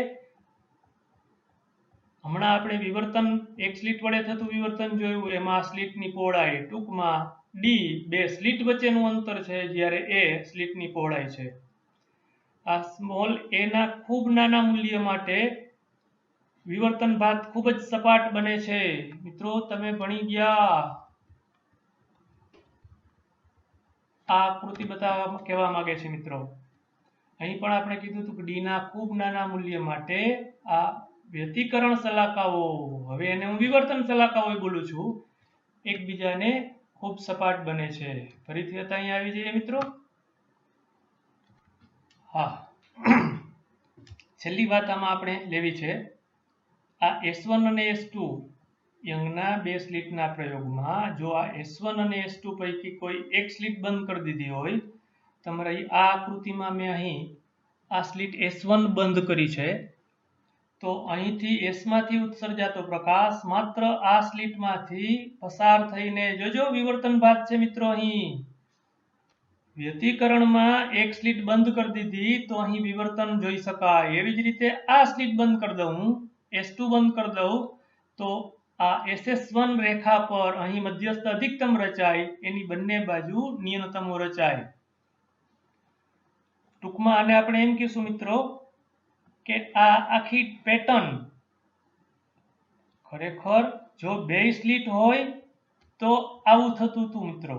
હમણાં આપણે વિવર્તન એક સ્લિટ વડે થતું વિવર્તન જોયું, એમાં સ્લિટની પહોળાઈ, ટૂંકમાં d બે સ્લિટ વચ્ચેનું અંતર છે, જ્યારે a સ્લિટની પહોળાઈ છે. આ સ્મોલ a ના ખૂબ નાના મૂલ્ય માટે વિવર્તન ભાત ખૂબ જ સપાટ બને છે. મિત્રો, તમે ભણી ગયા, આ આકૃતિ બતાવવા કહેવા માંગે છે મિત્રો. અહીં પણ આપણે કીધું હતું કે d ના ખૂબ નાના મૂલ્ય માટે આ વ્યતિકરણ શલાકાઓ, હવે એને હું વિવર્તન શલાકાઓ બોલું છું, એકબીજાને ખૂબ સપાટ બને છે. ફરીથી અહીં આવી જઈએ મિત્રો. હા, છેલ્લી વાત આમાં આપણે લેવી છે. આ S1 અને S2 યંગના બે સ્લિટના પ્રયોગમાં જો આ S1 અને S2 પૈકી કોઈ એક સ્લિટ બંધ કરી દીધી હોય, તમારી આ આકૃતિમાં મેં અહીં આ સ્લિટ S1 બંધ કરી છે, તો અહીંથી S માંથી ઉત્સર્જાતો પ્રકાશ માત્ર આ સ્લિટમાંથી પસાર થઈને, જોજો વિવર્તન ભાત છે મિત્રો, અહીં વ્યતિકરણમાં એક સ્લિટ બંધ કરી દીધી તો અહીં વિવર્તન જોઈ શકાય. એવી જ રીતે આ સ્લિટ બંધ કરી દઉં, S2 બંધ કરી દઉં, તો આ SS1 રેખા પર અહીં મધ્યસ્થ અધિકતમ રચાય, એની બંને બાજુ ન્યૂનતમો રચાય. ટૂંકમાં આને આપણે એમ કહીશું મિત્રો કે આ આખી પેટર્ન ખરેખર જો બે સ્લિટ હોય તો આવું થતું હતું મિત્રો.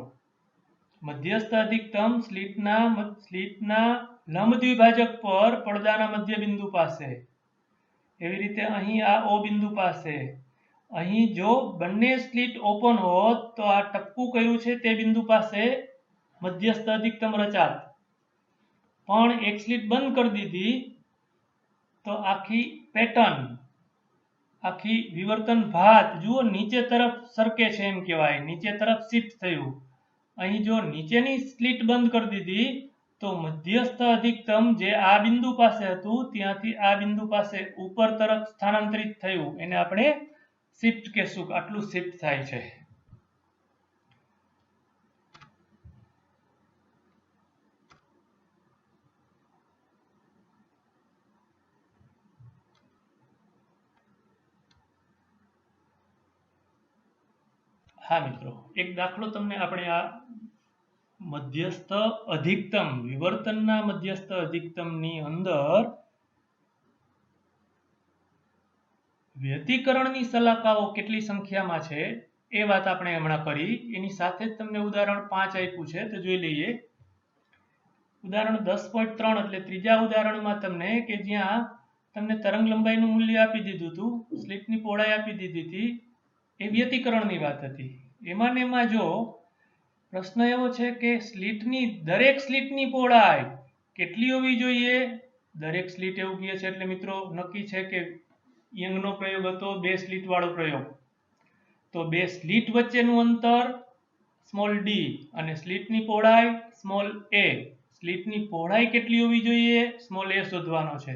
મધ્યસ્થ અધિકતમ સ્લિટના લંબ દ્વિભાજક પર પડદાના મધ્ય બિંદુ પાસે, એવી રીતે અહીં આ ઓ બિંદુ પાસે, અહીં જો બંને સ્લિટ ઓપન હોત તો આ ટપકું કર્યું છે તે બિંદુ પાસે મધ્યસ્થ અધિકતમ રચાત, પણ એક સ્લિટ બંધ કરી દીધી તો આખી પેટર્ન, આખી વિવર્તન ભાત જુઓ નીચે તરફ સરકે છે, એમ કહેવાય નીચે તરફ શિફ્ટ થયું. અહીં જો નીચેની સ્લિટ બંધ કરી દીધી તો મધ્યસ્થ અધિકતમ જે આ બિંદુ પાસે હતું ત્યાંથી આ બિંદુ પાસે ઉપર તરફ સ્થાનાંતરિત થયું, એને આપણે શિફ્ટ કહેશું. આટલું શિફ્ટ થાય છે. હા મિત્રો, એક દાખલો તમને આપણે આ મધ્યસ્થ અધિકતમ, વિવર્તનના મધ્યસ્થ અધિકતમની અંદર વ્યતિકરણની સલાખાઓ કેટલી સંખ્યામાં છે એ વાત આપણે હમણાં કરી. એની સાથે જ તમને ઉદાહરણ 5 આપ્યું છે તો જોઈ લઈએ. ઉદાહરણ 10.3 એટલે ત્રીજા ઉદાહરણમાં તમને કે જ્યાં તમને તરંગ લંબાઈનું મૂલ્ય આપી દીધું હતું, સ્લિટની પહોળાઈ આપી દીધી હતી, એ વ્યતિકરણની વાત હતી. એમાં જો પ્રશ્ન એવો છે કે દરેક સ્લિટની પહોળાઈ કેટલી હોવી જોઈએ. દરેક સ્લિટ એવું કહે છે એટલે મિત્રો નક્કી છે કે યંગનો પ્રયોગ હતો 2 સ્લિટ વાળો પ્રયોગ, તો 2 સ્લિટ વચ્ચેનું અંતર સ્મોલ ડી અને સ્લિટની પહોળાઈ સ્મોલ એ. સ્લિટની પહોળાઈ કેટલી હોવી જોઈએ સ્મોલ એ શોધવાનો છે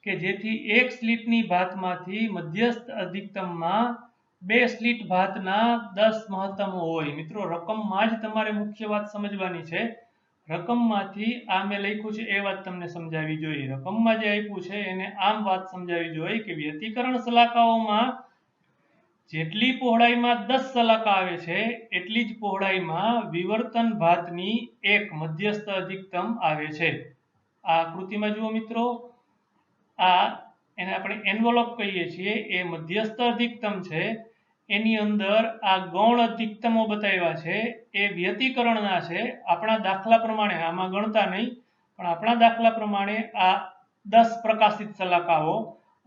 કે જેથી એક સ્લિટની ભાતમાંથી મધ્યસ્થ અધિકતમમાં 2 સ્લિટ ભાતના 10 મહત્તમ હોય. મિત્રો રકમમાં જ તમારે મુખ્ય વાત સમજવાની છે. રકમમાંથી આ મેં લખ્યું છે એ વાત તમને સમજાવવી જોઈએ. રકમમાં જે આપ્યું છે એને આમ વાત સમજાવવી જોઈએ કે વ્યતિકરણ સલાખાઓમાં જેટલી પહોળાઈમાં 10 સલાખા આવે છે એટલી જ પહોળાઈમાં વિવર્તન ભાતની એક મધ્યસ્થ અધિકતમ આવે છે. આ આકૃતિમાં જુઓ મિત્રો, આ એને આપણે એન્વોલપ કહીએ છીએ, એ મધ્યસ્થ અધિકતમ છે. એની અંદર આ ગૌણ અધિકતમો બતાવ્યા છે એ વ્યતિકરણના છે. આપણા દાખલા પ્રમાણે, આમાં ગણતા નહીં પણ આપણા દાખલા પ્રમાણે આ 10 પ્રકાશિત સલાખાઓ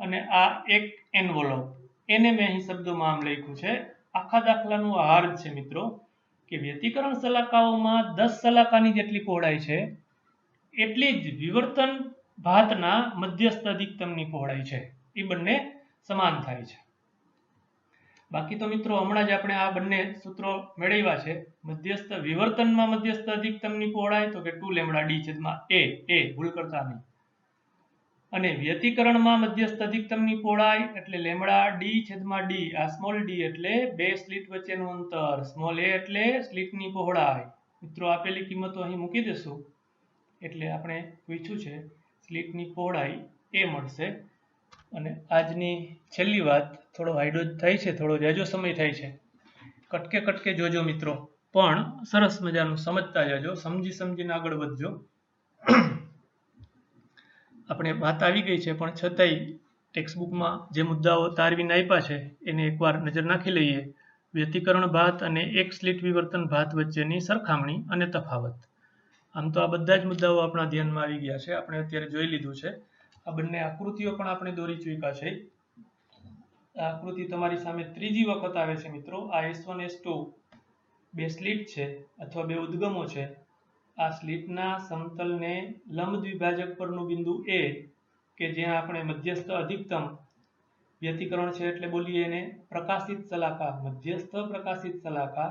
અને આ એક એન્વોલપ, એને મેં અહીં શબ્દોમાં આમ લખ્યું છે. આખા દાખલાનું હાર છે મિત્રો કે વ્યતિકરણ સલાખાઓમાં 10 સલાખાની જેટલી પહોળાઈ છે એટલી જ વિવર્તન ભાતના મધ્યસ્થ અધિકતમની પહોળાઈ છે. એ બંને સમાન થાય છે. બાકી તો મિત્રો હમણાં જ આપણે આ બંને સૂત્રો મેળવ્યા છે. મધ્યસ્થ વિવર્તનમાં મધ્યસ્થ અધિકતમની પહોળાઈ તો કે 2 લેમ્બડા ડી છેદમાં એ ભૂલ કરતા નહીં, અને વ્યતિકરણમાં મધ્યસ્થ અધિકતમની પહોળાઈ એટલે લેમ્બડા ડી છેદમાં ડી. આ સ્મોલ ડી એટલે 2 સ્લિટ વચ્ચેનું અંતર, સ્મોલ એ એટલે સ્લિટની પહોળાઈ. મિત્રો આપેલી કિંમતો અહીં મૂકી દેશું એટલે આપણે પૂછ્યું છે સ્લિટની પહોળાઈ એ મળશે. અને આજની છેલ્લી વાત, થોડો હાઈડો થાય છે, થોડો જાજો સમય થાય છે, કટકે જોજો મિત્રો, પણ સરસ મજાનું સમજતા જાજો, સમજીને આગળ વધજો. આપણે વાત આવી ગઈ છે પણ છતાંય ટેક્સ્ટબુકમાં જે મુદ્દાઓ તારવીને આપ્યા છે એને એકવાર નજર નાખી લઈએ. વ્યતિકરણ ભાત અને એક સ્લિટ વિવર્તન ભાત વચ્ચેની સરખામણી અને તફાવત. આમ તો આ બધા જ મુદ્દાઓ આપણા ધ્યાનમાં આવી ગયા છે, આપણે અત્યારે જોઈ લીધું છે. આ બંને આકૃતિઓ પણ આપણે દોરી ચૂક્યા છે. આ આકૃતિ તમારી સામે ત્રીજી વખત આવે છે મિત્રો. આ S1 S2 બે સ્લિટ છે અથવા બે ઉદ્ગમો છે. આ સ્લિટના સમતલને લંબ દ્વિભાજક પરનું બિંદુ એ કે જ્યાં આપણે મધ્યસ્થ અધિકતમ વ્યતિકરણ છે એટલે બોલીએ એને પ્રકાશિત સલાખા, મધ્યસ્થ પ્રકાશિત સલાખા,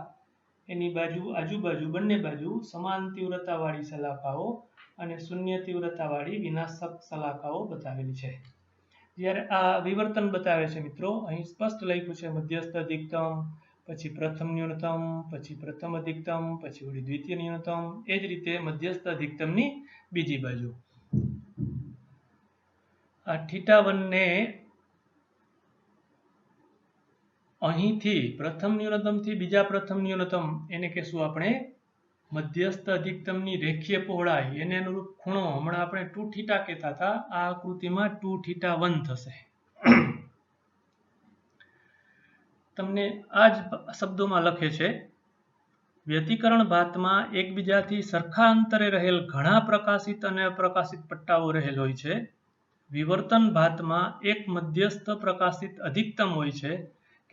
એની આજુબાજુ બંને બાજુ સમાન તીવ્રતાવાળી સલાખાઓ અને શૂન્ય તીવ્રતાવાળી વિનાશક સલાખાઓ બતાવેલી છે. જ્યારે આ વિવર્તન બતાવે છે મિત્રો, અહીં સ્પષ્ટ લખ્યું છે મધ્યસ્થ અધિકતમ, પછી પ્રથમ ન્યૂનતમ, પછી પ્રથમ અધિકતમ, પછી વળી દ્વિતીય ન્યૂનતમ, એ જ રીતે મધ્યસ્થ અધિકતમની બીજી બાજુ. આ θ1 ને અહીંથી પ્રથમ ન્યૂનતમથી બીજા પ્રથમ ન્યૂનતમ એને કહેશું આપણે મધ્યસ્થ અધિકતમની રેખીય પહોળાઈ, એને અનુરૂપ ખૂણો હમણાં આપણે 2θ કહેતા હતા, આ આકૃતિમાં 2θ1 થશે. તમને આ જ શબ્દોમાં લખે છે વ્યતિકરણ ભાતમાં એકબીજાથી સરખા અંતરે રહેલ ઘણા પ્રકાશિત અને અપ્રકાશિત પટ્ટાઓ રહેલ હોય છે. વિવર્તન ભાતમાં એક મધ્યસ્થ પ્રકાશિત અધિકતમ હોય છે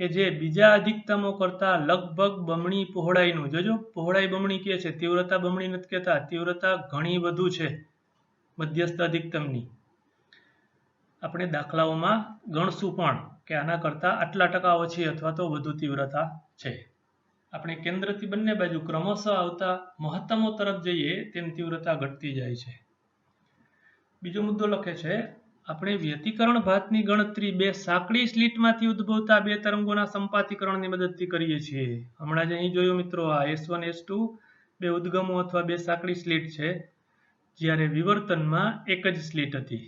કે જે બીજા અધિકતમો કરતાં લગભગ બમણી પહોળાઈનું, જોજો પહોળાઈ બમણી કહે છે, તીવ્રતા બમણી નથી કહેતા, તીવ્રતા ઘણી વધુ છે મધ્યસ્થ અધિકતમની. આપણે દાખલાઓમાં ગણશું પણ કે આના કરતાં આટલા ટકા ઓછી અથવા તો વધુ તીવ્રતા છે. આપણે કેન્દ્રથી બંને બાજુ ક્રમશઃ આવતા મહત્તમો તરફ જઈએ તેમ તીવ્રતા ઘટતી જાય છે. બીજો મુદ્દો લખે છે, આપણે વ્યતિકરણ ભાતની ગણતરી બે સાંકડી સ્લીટમાંથી ઉદ્ભવતા બે તરંગોના સંપાતીકરણની મદદથી કરીએ છીએ. હમણાં જ અહીં જોયું મિત્રો, આ S1 S2 બે ઉદ્ગમો અથવા બે સાંકડી સ્લીટ છે, જ્યારે વિવર્તનમાં એક જ સ્લીટ હતી.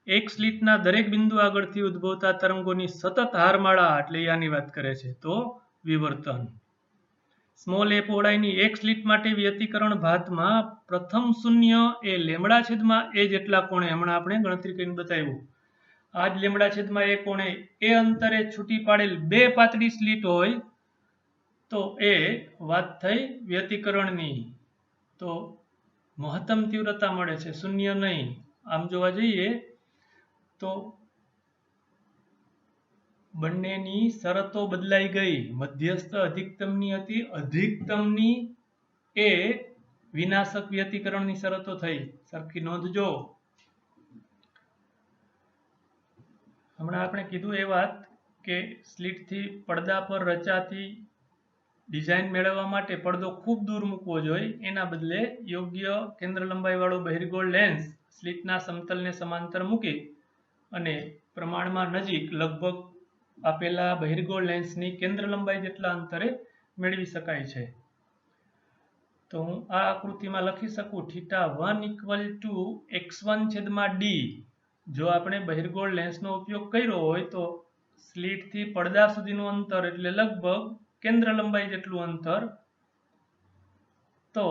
એક સ્લીટના દરેક બિંદુ આગળથી ઉદ્ભવતા તરંગોની સતત હારમાળા, એટલે આની વાત કરે છે, તો વિવર્તન. સ્મોલ એ પહોળાઈની એક સ્લીટ માટે વ્યતિકરણ ભાતમાં પ્રથમ શૂન્ય એ લેમડા છેદમાં એ જેટલા કોણે, હમણાં આપણે ગણતરી કરીને બતાવ્યું, આ જ લેમડા છેદમાં એ કોણે એ અંતરે છૂટી પાડેલ બે પાતળી સ્લીટ હોય તો એ વાત થઈ વ્યતિકરણની, તો મહત્તમ તીવ્રતા મળે છે, શૂન્ય નહીં. આમ જોવા જઈએ તો બંનેની શરતો બદલાઈ ગઈ. મધ્યસ્થ અધિકતમની હતી, અધિકતમની એ વિનાશક વ્યતિકરણની શરતો થઈ. સરખી નોંધજો. હમણાં આપણે કીધું એ વાત કે સ્લીટથી પડદા પર રચાતી ડિઝાઇન મેળવવા માટે પડદો ખૂબ દૂર મૂકવો જોઈએ, એના બદલે યોગ્ય કેન્દ્ર લંબાઈવાળો બહિર્ગોળ લેન્સ સ્લીટના સમતલને સમાંતર મૂકી અને પ્રમાણમાં નજીક લગભગ આપેલા બહિર્ગોળ લેન્સની કેન્દ્ર લંબાઈ જેટલા અંતરે મેળવી શકાય છે. તો હું આ આકૃતિમાં લખી શકું θ1 = x1/d. જો આપણે બહિર્ગોળ લેન્સનો ઉપયોગ કર્યો હોય તો સ્લીટથી પડદા સુધીનું અંતર એટલે લગભગ કેન્દ્ર લંબાઈ જેટલું અંતર, તો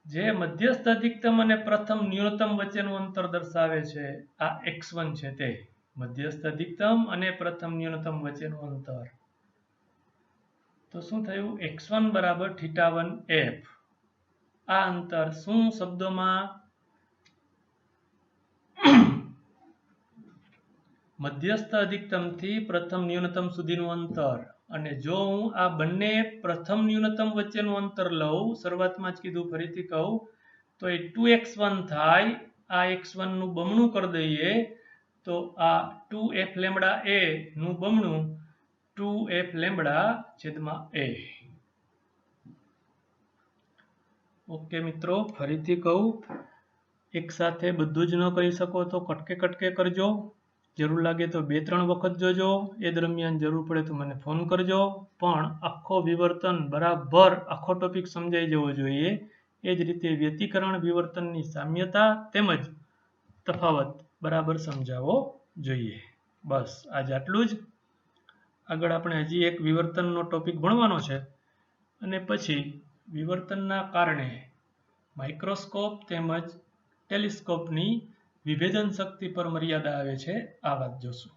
જે મધ્યસ્થ અધિકતમ અને પ્રથમ ન્યૂનતમ વચ્ચેનું અંતર દર્શાવે છે, આ x1 છે, તે મધ્યસ્થ અધિકતમ અને પ્રથમ ન્યૂનતમ વચ્ચેનું અંતર. તો શું થયું? x1 = θ1f. આ અંતર શું શબ્દોમાં? મધ્યસ્થ અધિકતમથી પ્રથમ ન્યૂનતમ સુધીનું અંતર. અને જો હું આ બંને પ્રથમ ન્યૂનતમ વચ્ચેનું અંતર લઉં, શરૂઆતમાં જ કીધું, ફરીથી કહું, તો એ 2x1 થાય. આ x1 નું બમણું કરી દઈએ તો આ 2f લેમ્બડા a નું બમણું 2f લેમ્બડા/a. ઓકે મિત્રો, ફરીથી કહું, એક સાથે બધું જ ન કરી શકો તો કટકે કટકે કરજો. જરૂર લાગે તો 2-3 વખત જોજો. એ દરમિયાન જરૂર પડે તો મને ફોન કરજો. પણ આખો વિવર્તન બરાબર આખો ટોપિક સમજાઈ જવો જોઈએ. એ જ રીતે વ્યતિકરણ વિવર્તનની સામ્યતા તેમજ તફાવત બરાબર સમજાવવો જોઈએ. બસ આજ આટલું જ. આગળ આપણે હજી એક વિવર્તનનો ટોપિક ભણવાનો છે અને પછી વિવર્તનના કારણે માઇક્રોસ્કોપ તેમજ ટેલિસ્કોપની વિભેદન શક્તિ પર મર્યાદા આવે છે, આ વાત જોશું.